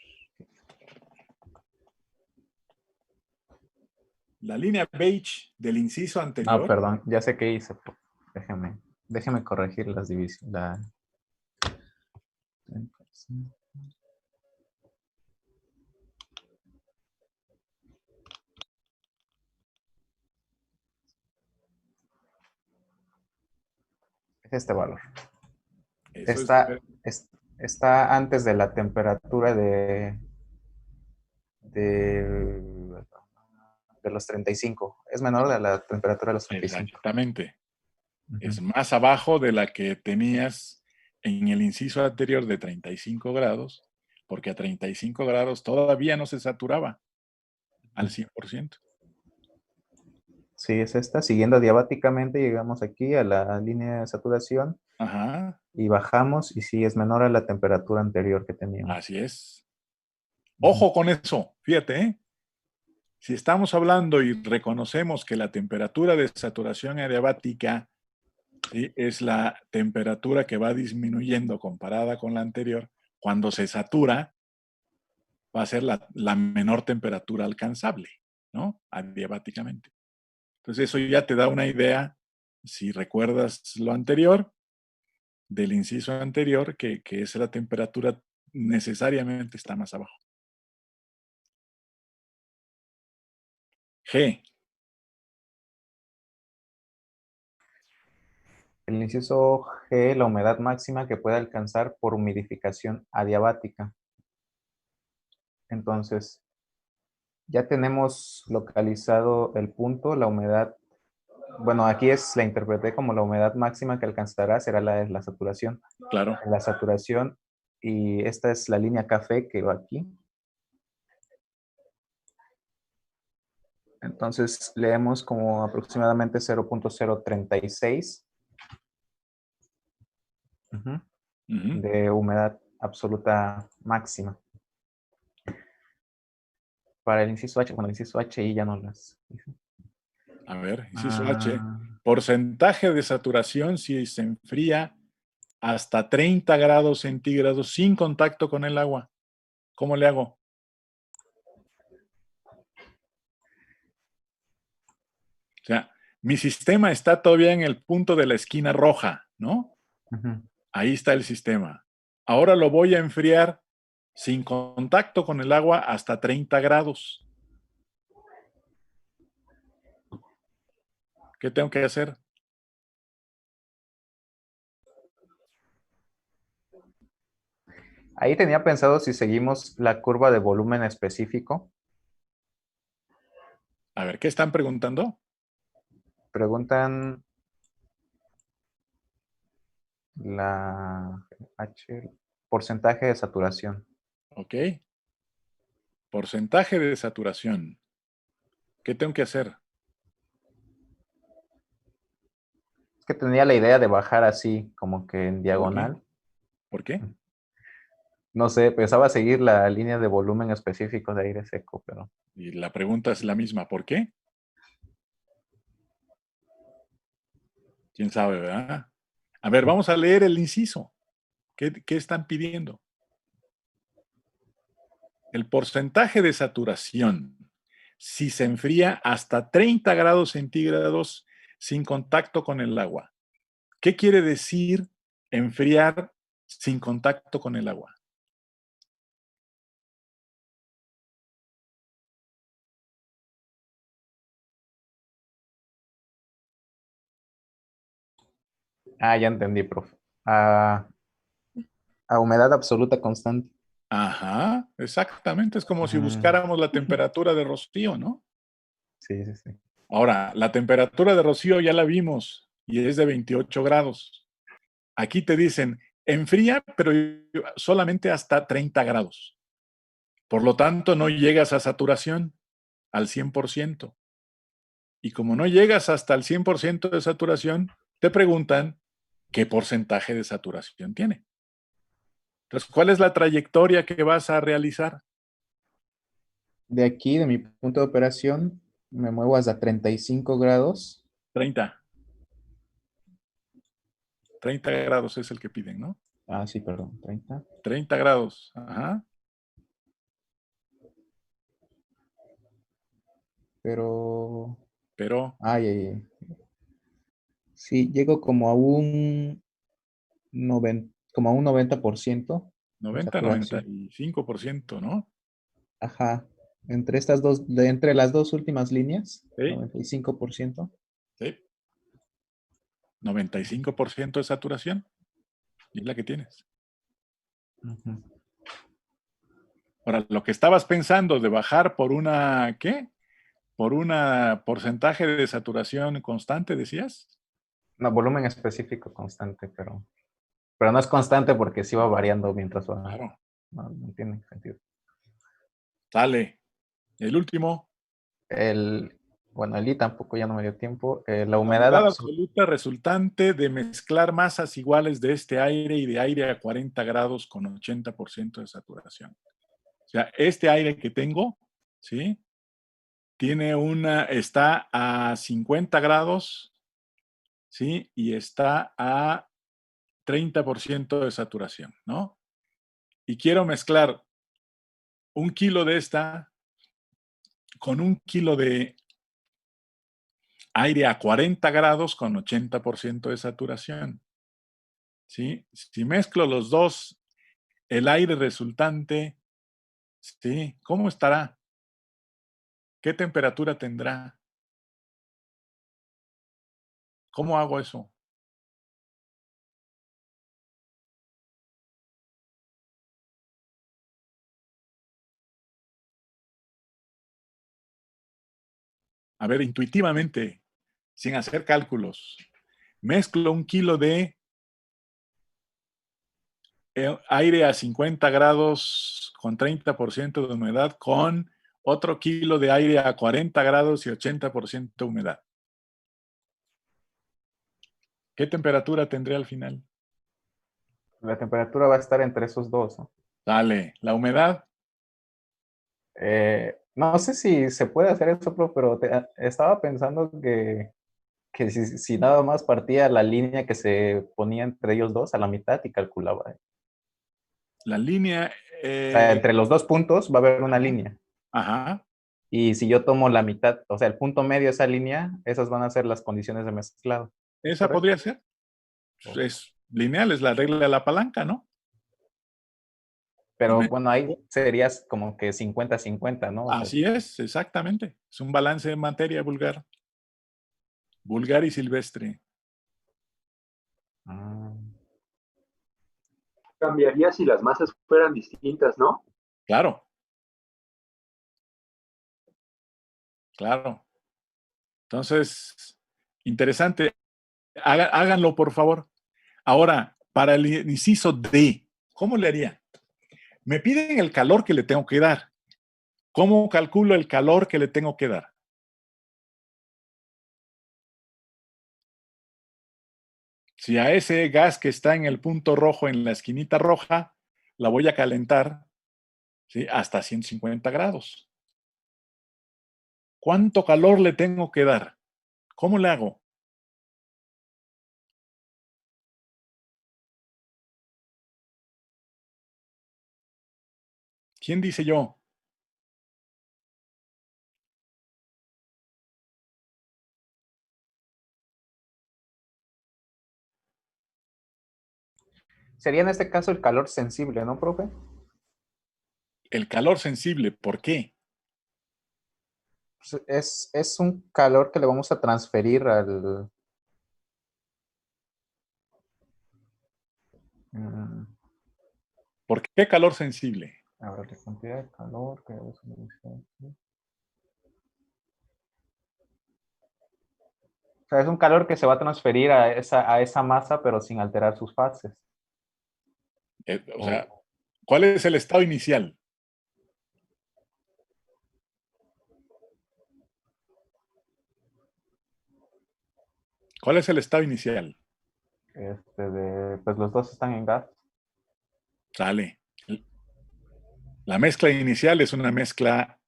La línea beige del inciso Ah, anterior. perdón, ya sé qué hice. Déjeme corregir las divisiones. Es este valor. Eso Está antes de la temperatura de los 35. Es menor de la temperatura de los 35. exactamente. Es más abajo de la que tenías en el inciso anterior de 35 grados, porque a 35 grados todavía no se saturaba al 100%. Sí, es esta. Siguiendo diabáticamente, llegamos aquí a la línea de saturación. Ajá. Y bajamos, y sí, es menor a la temperatura anterior que teníamos. Así es. Ojo con eso, fíjate, ¿eh? Si estamos hablando y reconocemos que la temperatura de saturación adiabática, ¿sí?, es la temperatura que va disminuyendo comparada con la anterior, cuando se satura, va a ser la menor temperatura alcanzable, ¿no? Adiabáticamente. Entonces eso ya te da una idea, si recuerdas lo anterior, del inciso anterior, que es la temperatura necesariamente está más abajo. G. El inciso G, la humedad máxima que puede alcanzar por humidificación adiabática. Entonces, ya tenemos localizado el punto, la humedad. Bueno, aquí la interpreté como la humedad máxima que alcanzará será la de la saturación. Claro. La saturación, y esta es la línea café que va aquí. Entonces, leemos como aproximadamente 0.036 de humedad absoluta máxima. Para el inciso H, bueno, el inciso H y ya no las dije. A ver, inciso H. Porcentaje de saturación si se enfría hasta 30 grados centígrados sin contacto con el agua. ¿Cómo le hago? O sea, mi sistema está todavía en el punto de la esquina roja, ¿no? Ahí está el sistema. Ahora lo voy a enfriar sin contacto con el agua hasta 30 grados. ¿Qué tengo que hacer? Ahí tenía pensado si seguimos la curva de volumen específico. A ver, ¿qué están preguntando? Preguntan la porcentaje de saturación. ¿Ok? Porcentaje de saturación. ¿Qué tengo que hacer? Es que tenía la idea de bajar así, como que en diagonal. ¿Por qué? No sé, pensaba seguir la línea de volumen específico de aire seco, pero Y la pregunta es la misma. ¿Por qué? ¿Quién sabe, verdad? A ver, vamos a leer el inciso. ¿Qué están pidiendo? El porcentaje de saturación, si se enfría hasta 30 grados centígrados sin contacto con el agua. ¿Qué quiere decir enfriar sin contacto con el agua? ya entendí, profe. A humedad absoluta constante. Ajá, exactamente. Es como si Ujú. buscáramos la temperatura de rocío, ¿no? Sí, sí, sí. Ahora, la temperatura de rocío ya la vimos y es de 28 grados. Aquí te dicen, enfría, pero solamente hasta 30 grados. Por lo tanto, no llegas a saturación al 100%. Y como no llegas hasta el 100% de saturación, te preguntan qué porcentaje de saturación tiene. Entonces, ¿cuál es la trayectoria que vas a realizar? De aquí, de mi punto de operación, me muevo hasta 35 grados. 30. 30 grados es el que piden, ¿no? Sí, perdón, 30. 30 grados. Ajá. Pero, Pero ay, ay. Sí, llego como a un 90% de 90, saturación. 95%, ¿no? Ajá. Entre estas dos, entre las dos últimas líneas, Sí, 95%. sí. 95% de saturación. Y es la que tienes. Ujú. Ahora, lo que estabas pensando de bajar por una, ¿qué? Por una porcentaje de saturación constante, decías. No, volumen específico constante, pero no es constante porque sí va variando mientras va. Claro. No tiene sentido. Sale. El último. Bueno, el I tampoco ya no me dio tiempo. La La humedad humedad absoluta. absoluta resultante de mezclar masas iguales de este aire y de aire a 40 grados con 80% de saturación. O sea, este aire que tengo, ¿sí? Está a 50 grados, ¿sí? Y está a 30% de saturación, ¿no? Y quiero mezclar 1 kilo de esta con 1 kilo de aire a 40 grados con 80% de saturación, ¿sí? Si mezclo los dos, el aire resultante, ¿sí? ¿Cómo estará? ¿Qué temperatura tendrá? ¿Cómo hago eso? A ver, intuitivamente, sin hacer cálculos. Mezclo 1 kilo de aire a 50 grados con 30% de humedad con otro kilo de aire a 40 grados y 80% de humedad. ¿Qué temperatura tendré al final? La temperatura va a estar entre esos dos, ¿no? Dale, la humedad. No sé si se puede hacer eso, pero estaba pensando que si nada más partía la línea que se ponía entre ellos dos a la mitad y calculaba. La línea. O sea, entre los dos puntos va a haber una Ajá. línea. Ajá. Y si yo tomo la mitad, o sea, el punto medio de esa línea, esas van a ser las condiciones de mezclado. Esa ¿Correcto? podría ser. Es lineal, es la regla de la palanca, ¿no? Pero bueno, ahí serías como que 50-50, ¿no? O sea, Así es, exactamente. Es un balance de materia vulgar. Vulgar y silvestre. ah, Cambiaría si las masas fueran distintas, ¿no? Claro, claro. Entonces, Interesante. Háganlo, por favor. Ahora, para el inciso D, ¿cómo le haría? Me piden el calor que le tengo que dar. ¿Cómo calculo el calor que le tengo que dar? Si a ese gas que está en el punto rojo, en la esquinita roja, la voy a calentar, ¿sí?, hasta 150 grados. ¿Cuánto calor le tengo que dar? ¿Cómo le hago? ¿Quién dice yo? Sería en este caso el calor sensible, ¿no, profe? El calor sensible, ¿por qué? Pues es un calor que le vamos a transferir al... ¿Por qué calor sensible? A ver, la cantidad de calor que vamos a utilizar aquí. O sea, es un calor que se va a transferir a esa masa, pero sin alterar sus fases. O sea, ¿cuál es el estado inicial? ¿Cuál es el estado inicial? Pues los dos están en gas. Sale. La mezcla inicial es una mezcla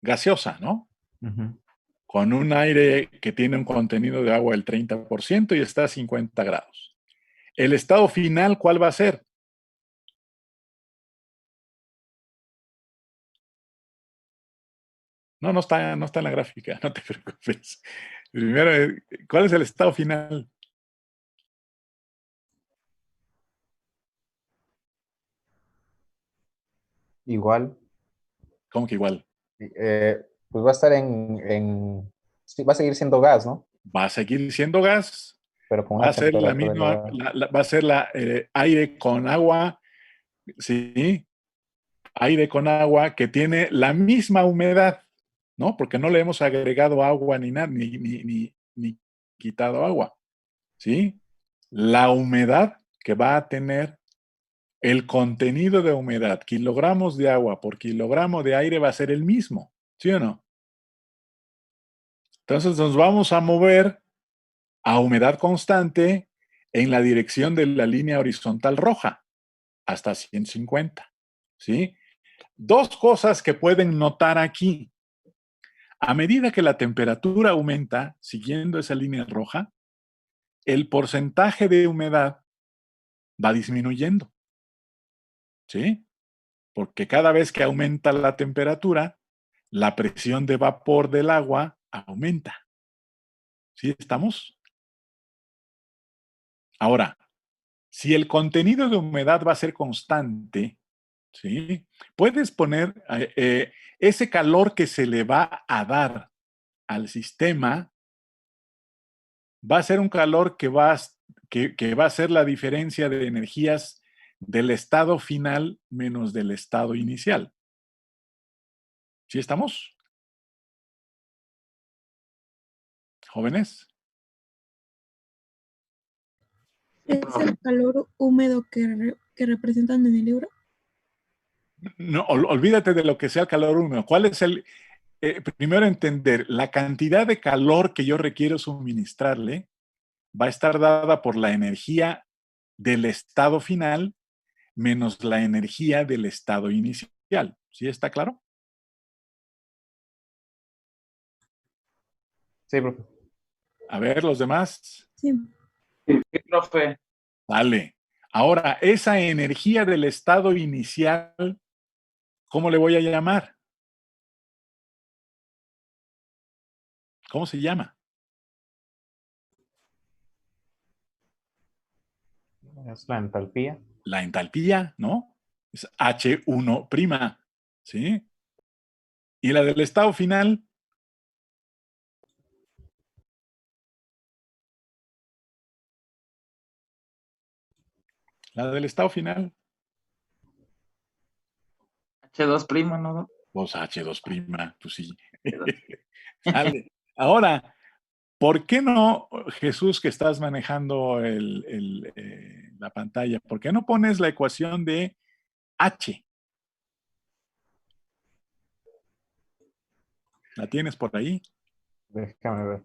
gaseosa, ¿no? Ujú. Con un aire que tiene un contenido de agua del 30% y está a 50 grados. ¿El estado final cuál va a ser? No, no está en la gráfica, no te preocupes. Primero, ¿cuál es el estado final? Igual. ¿Cómo que igual? Pues va a estar sí, va a seguir siendo gas, ¿no? Va a seguir siendo gas, Pero con va una a ser la temperatura misma, elevada. va a ser aire con agua, ¿sí? Aire con agua que tiene la misma humedad, ¿no? Porque no le hemos agregado agua ni nada, ni quitado agua, ¿sí? La humedad que va a tener, el contenido de humedad, kilogramos de agua por kilogramo de aire va a ser el mismo, ¿sí o no? Entonces nos vamos a mover a humedad constante en la dirección de la línea horizontal roja, hasta 150, ¿sí? Dos cosas que pueden notar aquí. A medida que la temperatura aumenta, siguiendo esa línea roja, el porcentaje de humedad va disminuyendo, ¿sí? Porque cada vez que aumenta la temperatura, la presión de vapor del agua aumenta. ¿Sí estamos? Ahora, si el contenido de humedad va a ser constante, ¿sí? Puedes poner ese calor que se le va a dar al sistema, va a ser un calor que va a ser la diferencia de energías del estado final menos del estado inicial. ¿Sí estamos? ¿Jóvenes? ¿Es el calor húmedo que representan en el libro? No, olvídate de lo que sea el calor húmedo. ¿Cuál es primero entender, la cantidad de calor que yo requiero suministrarle va a estar dada por la energía del estado final menos la energía del estado inicial. ¿Sí está claro? Sí, profe. A ver, los demás. Sí. Sí, profe. Dale. Ahora, esa energía del estado inicial, ¿cómo le voy a llamar? ¿Cómo se llama? Es la entalpía. La entalpía, ¿no? Es H1', ¿sí? Y la del estado final, la del estado final, H2', ¿no? pues H2', pues sí. Sale. Ahora, ¿Por qué no, Jesús, que estás manejando la pantalla, por qué no pones la ecuación de H? ¿La tienes por ahí? Déjame ver.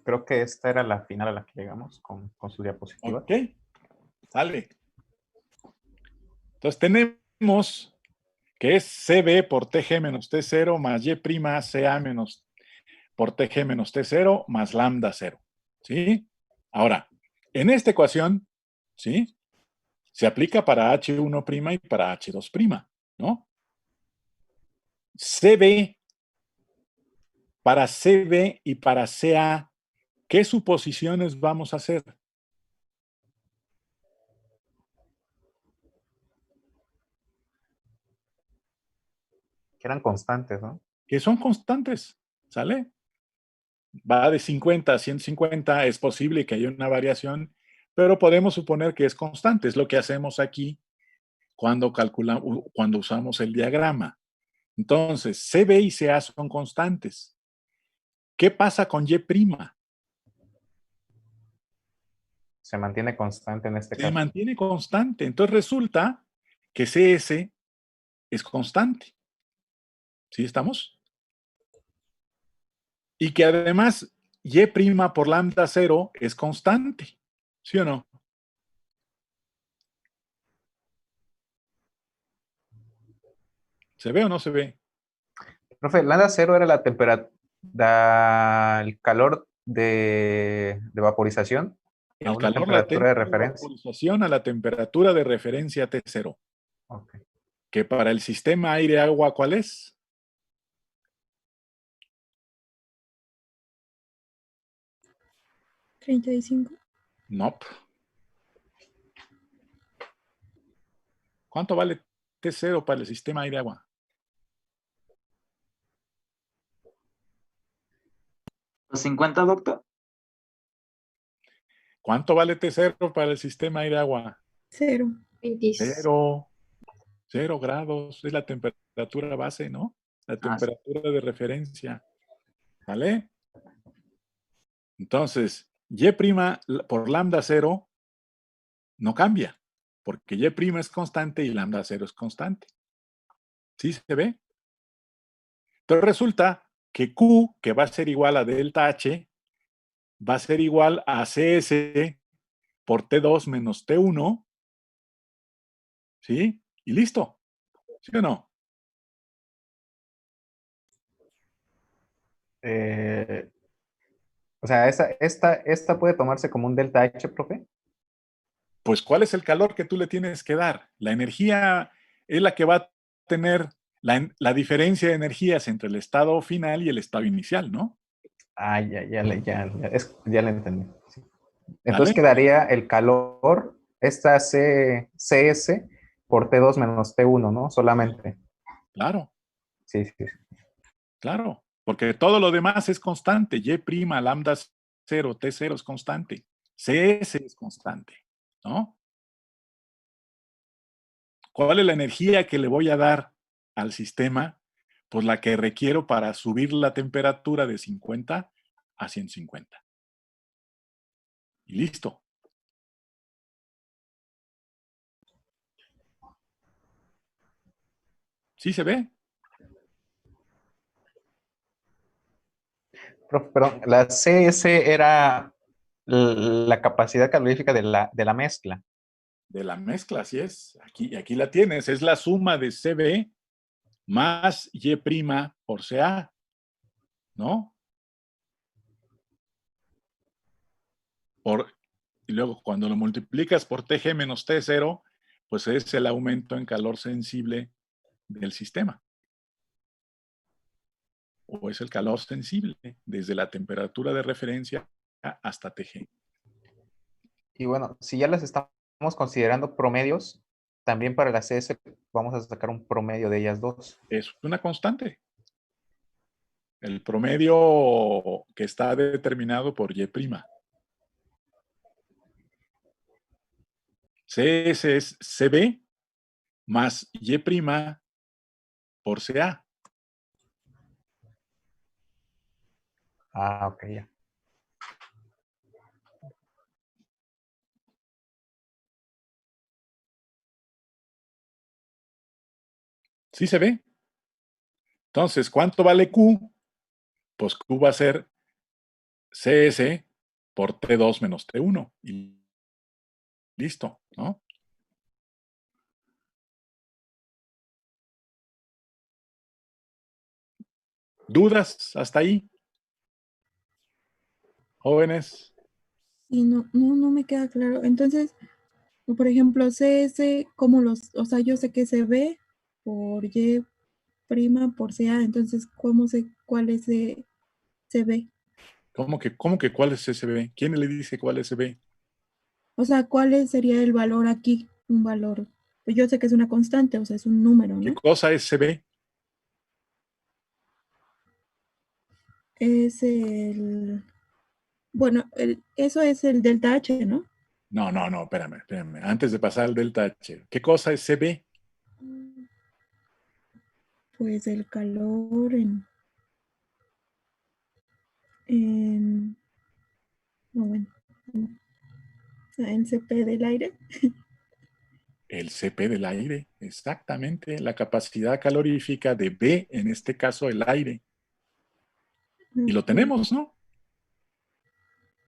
Creo que esta era la final a la que llegamos con su diapositiva. Ok, sale. Entonces tenemos que es CB por TG menos T0 más Y' CA menos por TG menos T0 más lambda 0. ¿Sí? Ahora, en esta ecuación, ¿sí? Se aplica para H1' y para H2', ¿no? CB, para CB y para CA, ¿qué suposiciones vamos a hacer? Que eran constantes, ¿no? Que son constantes, ¿sale? Va de 50 a 150, es posible que haya una variación, pero podemos suponer que es constante. Es lo que hacemos aquí cuando calculamos, cuando usamos el diagrama. Entonces, CB y CA son constantes. ¿Qué pasa con Y'? Se mantiene constante en este Se caso. mantiene constante. Entonces resulta que CS es constante. ¿Sí estamos? Y que además Y' por lambda 0 es constante. ¿Sí o no? ¿Se ve o no se ve? Profe, lambda 0 era la temperatura, el calor de vaporización a El una calor temperatura de latente de referencia. vaporización a la temperatura de referencia T0. Ok. Que para el sistema aire-agua, ¿cuál es? 35. No. ¿Cuánto vale T0 para el sistema aire-agua? ¿Los 50, doctor? ¿Cuánto vale T0 para el sistema aire-agua? 0. 0. 0 grados. Es la temperatura base, ¿no? La sí. temperatura de referencia. ¿Vale? Entonces, Y' por lambda 0 no cambia, porque Y' es constante y lambda 0 es constante. ¿Sí se ve? Entonces resulta que Q, que va a ser igual a delta H, va a ser igual a CS por T2 menos T1, ¿sí? Y listo. ¿Sí o no? O sea, esta puede tomarse como un delta H, profe. Pues, ¿cuál es el calor que tú le tienes que dar? La energía es la que va a tener la diferencia de energías entre el estado final y el estado inicial, ¿no? Ah, ya le entendí. Sí. Entonces ¿Vale? quedaría el calor, esta CS por T2 menos T1, ¿no? Solamente. Claro, Sí, sí, sí. claro. Porque todo lo demás es constante. Y', lambda 0, T0 es constante. CS es constante, ¿no? ¿Cuál es la energía que le voy a dar al sistema? Pues la que requiero para subir la temperatura de 50 a 150. Y listo. ¿Sí se ve? Profe, perdón, la CS era la capacidad calorífica de la mezcla. De la mezcla, así es. Aquí la tienes. Es la suma de CB más Y' por CA, ¿no? Y luego cuando lo multiplicas por TG menos T0, pues es el aumento en calor sensible del sistema. O es el calor sensible desde la temperatura de referencia hasta TG. Y bueno, si ya las estamos considerando promedios, También para la CS vamos a sacar un promedio de ellas dos. Es una constante. El promedio que está determinado por Y'. CS es CB más Y' por CA. Ah, ok, ya. ¿Sí se ve? Entonces, ¿cuánto vale Q? Pues Q va a ser CS por T2 menos T1. Y listo, ¿no? ¿Dudas hasta ahí? Jóvenes. Y no me queda claro. Entonces, por ejemplo, CS, ¿cómo o sea, yo sé que se ve por Y prima por CA, entonces, ¿cómo sé cuál es CB? ¿Cómo que cuál es SB? ¿Quién le dice cuál es SB? O sea, ¿cuál sería el valor aquí? Un valor. Pues yo sé que es una constante, o sea, es un número, ¿Qué ¿no? cosa es CB? Es bueno, eso es el delta H, ¿no? No, espérame. Antes de pasar al delta H, ¿qué cosa es CB? Pues el calor no, bueno, en CP del aire. El CP del aire, exactamente. La capacidad calorífica de B, en este caso el aire. Y lo Ok. tenemos, ¿no?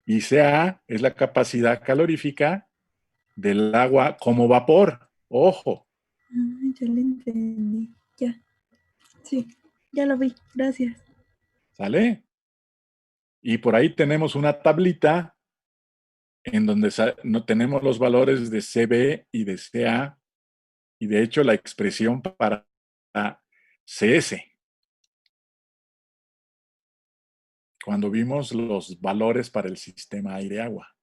Y CA es la capacidad calorífica del agua como vapor. Ojo, Ah, ya lo entendí. Ya, sí, ya lo vi. Gracias. ¿sale? Y por ahí tenemos una tablita en donde no tenemos los valores de CB y de CA, y de hecho la expresión para CS. Cuando vimos los valores para el sistema aire-agua.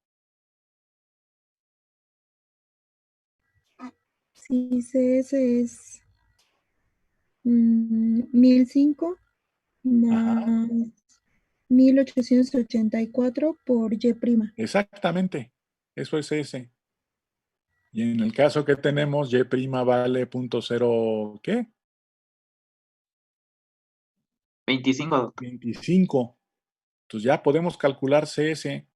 Sí, CS es 1005 Ajá, más 1884 por Y prima. exactamente. Eso es S. Y en el caso que tenemos, Y' vale .0, ¿qué? 25, doctor. 25. Entonces ya podemos calcular CS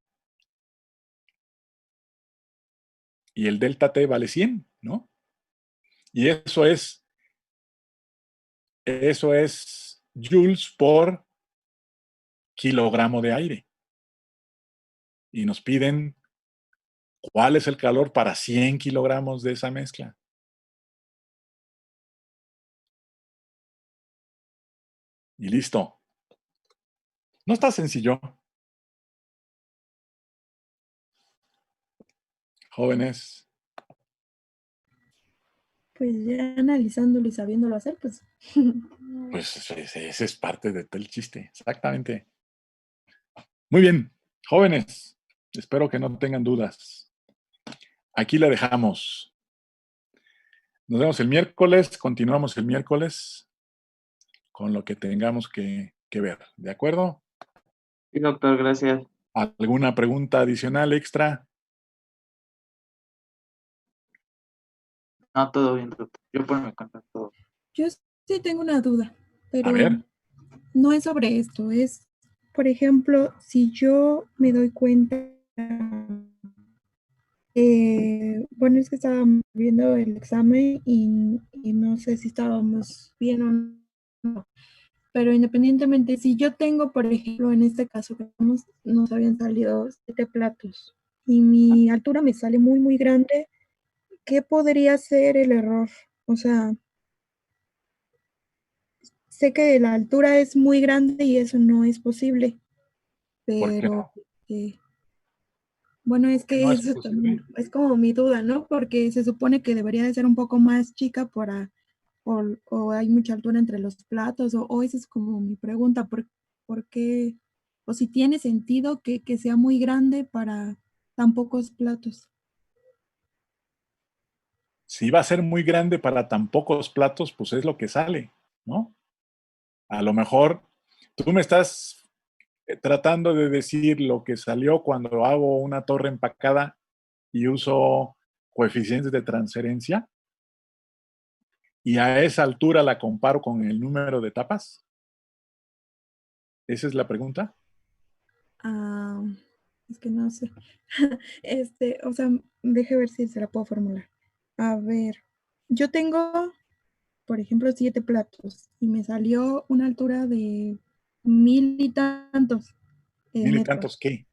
y el delta T vale 100, ¿no? Y eso es joules por kilogramo de aire. Y nos piden cuál es el calor para 100 kilogramos de esa mezcla. Y listo. No está sencillo. Jóvenes, Pues ya analizándolo y sabiéndolo hacer, pues pues ese es parte del chiste. Exactamente. Muy bien, jóvenes. Espero que no tengan dudas. Aquí la dejamos. Nos vemos el miércoles. Continuamos el miércoles con lo que tengamos que ver. ¿De acuerdo? Sí, doctor, gracias. ¿Alguna pregunta adicional extra? No, todo bien, doctor. Yo por mi cuenta todo. yo sí tengo una duda, A pero ver. no es sobre esto, es, por ejemplo, si yo me doy cuenta, bueno, es que estábamos viendo el examen y no sé si estábamos bien o no, pero independientemente, si yo tengo, por ejemplo, en este caso, que nos habían salido 7 platos y mi altura me sale muy, muy grande, ¿qué podría ser el error? O sea, sé que la altura es muy grande y eso no es posible, ¿Por qué pero no? bueno, es ¿Por qué no que es eso posible? también es como mi duda, ¿no? Porque se supone que debería de ser un poco más chica o hay mucha altura entre los platos, o esa es como mi pregunta, ¿por qué? O si tiene sentido que sea muy grande para tan pocos platos. Si va a ser muy grande para tan pocos platos, pues es lo que sale, ¿no? A lo mejor tú me estás tratando de decir lo que salió cuando hago una torre empacada y uso coeficientes de transferencia, y a esa altura la comparo con el número de tapas. ¿Esa es la pregunta? Ah, es que no sé. O sea, deje ver si se la puedo formular. A ver, yo tengo, por ejemplo, 7 platos y me salió una altura de 1000 y tantos ¿Mil y metros. tantos qué?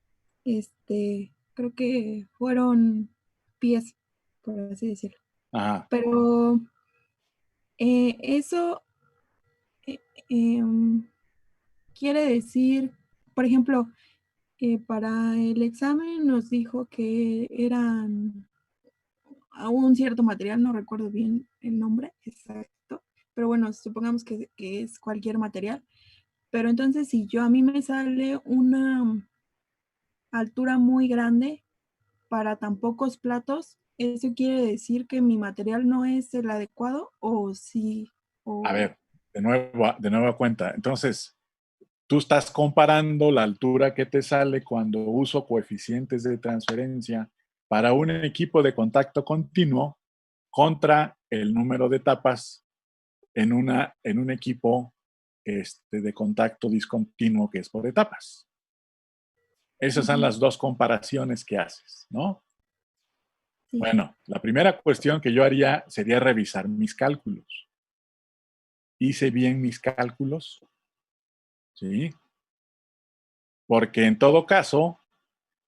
Creo que fueron pies, por así decirlo. Ajá. Pero eso quiere decir, por ejemplo, para el examen nos dijo que eran a un cierto material, no recuerdo bien el nombre exacto, pero bueno, supongamos que es cualquier material. Pero entonces, si a mí me sale una altura muy grande para tan pocos platos, ¿eso quiere decir que mi material no es el adecuado o sí? A ver, de nueva cuenta. Entonces, tú estás comparando la altura que te sale cuando uso coeficientes de transferencia para un equipo de contacto continuo contra el número de tapas en un equipo de contacto discontinuo que es por etapas. Esas son las dos comparaciones que haces, ¿no? Sí. Bueno, la primera cuestión que yo haría sería revisar mis cálculos. ¿Hice bien mis cálculos? ¿Sí? Porque en todo caso,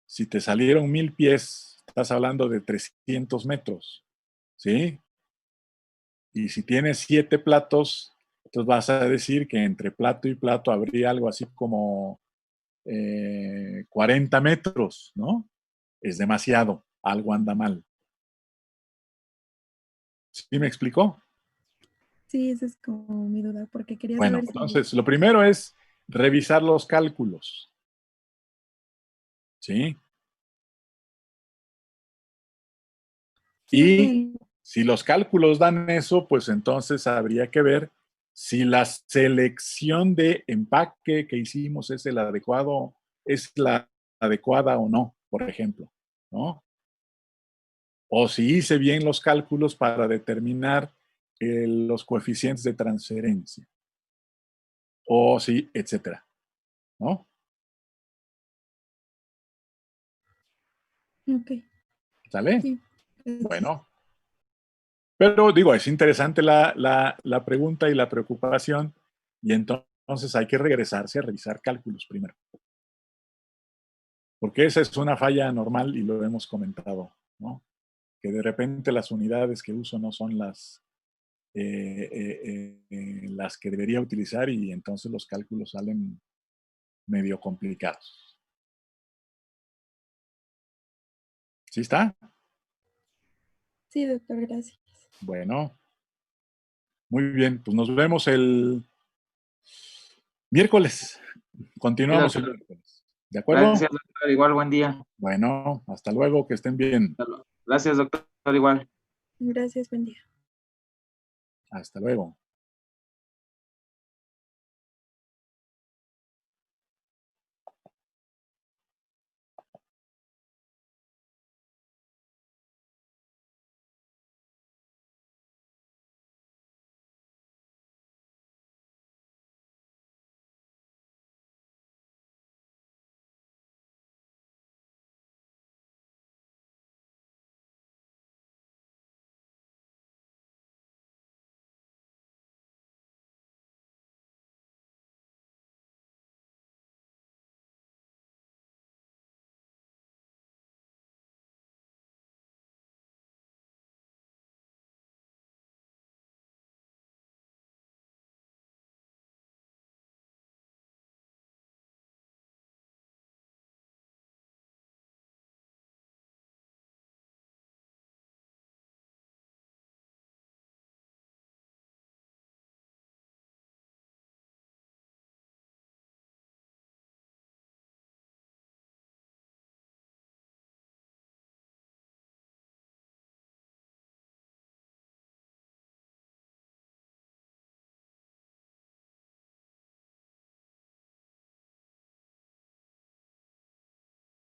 si te salieron 1000 pies, estás hablando de 300 metros, ¿sí? Y si tienes 7 platos, entonces vas a decir que entre plato y plato habría algo así como 40 metros, ¿no? Es demasiado, algo anda mal. ¿Sí me explicó? Sí, esa es como mi duda, porque quería Bueno, saber si... entonces lo primero es revisar los cálculos, ¿sí? Y Sí, si los cálculos dan eso, pues entonces habría que ver si la selección de empaque que hicimos es el adecuado, es la adecuada o no, por ejemplo, ¿no? O si hice bien los cálculos para determinar los coeficientes de transferencia, o si, etcétera, ¿no? ok, ¿Sale? sí. Gracias. Bueno, pero digo, es interesante la pregunta y la preocupación, y entonces hay que regresarse a revisar cálculos primero. Porque esa es una falla normal y lo hemos comentado, ¿no? Que de repente las unidades que uso no son las que debería utilizar y entonces los cálculos salen medio complicados. ¿Sí está? Sí, doctor, gracias. Bueno, muy bien, pues nos vemos el miércoles. Continuamos Sí, el doctor. miércoles. ¿De acuerdo? Gracias, doctor. Igual, buen día. Bueno, hasta luego, que estén bien. Gracias, doctor. Igual. Gracias, buen día. Hasta luego.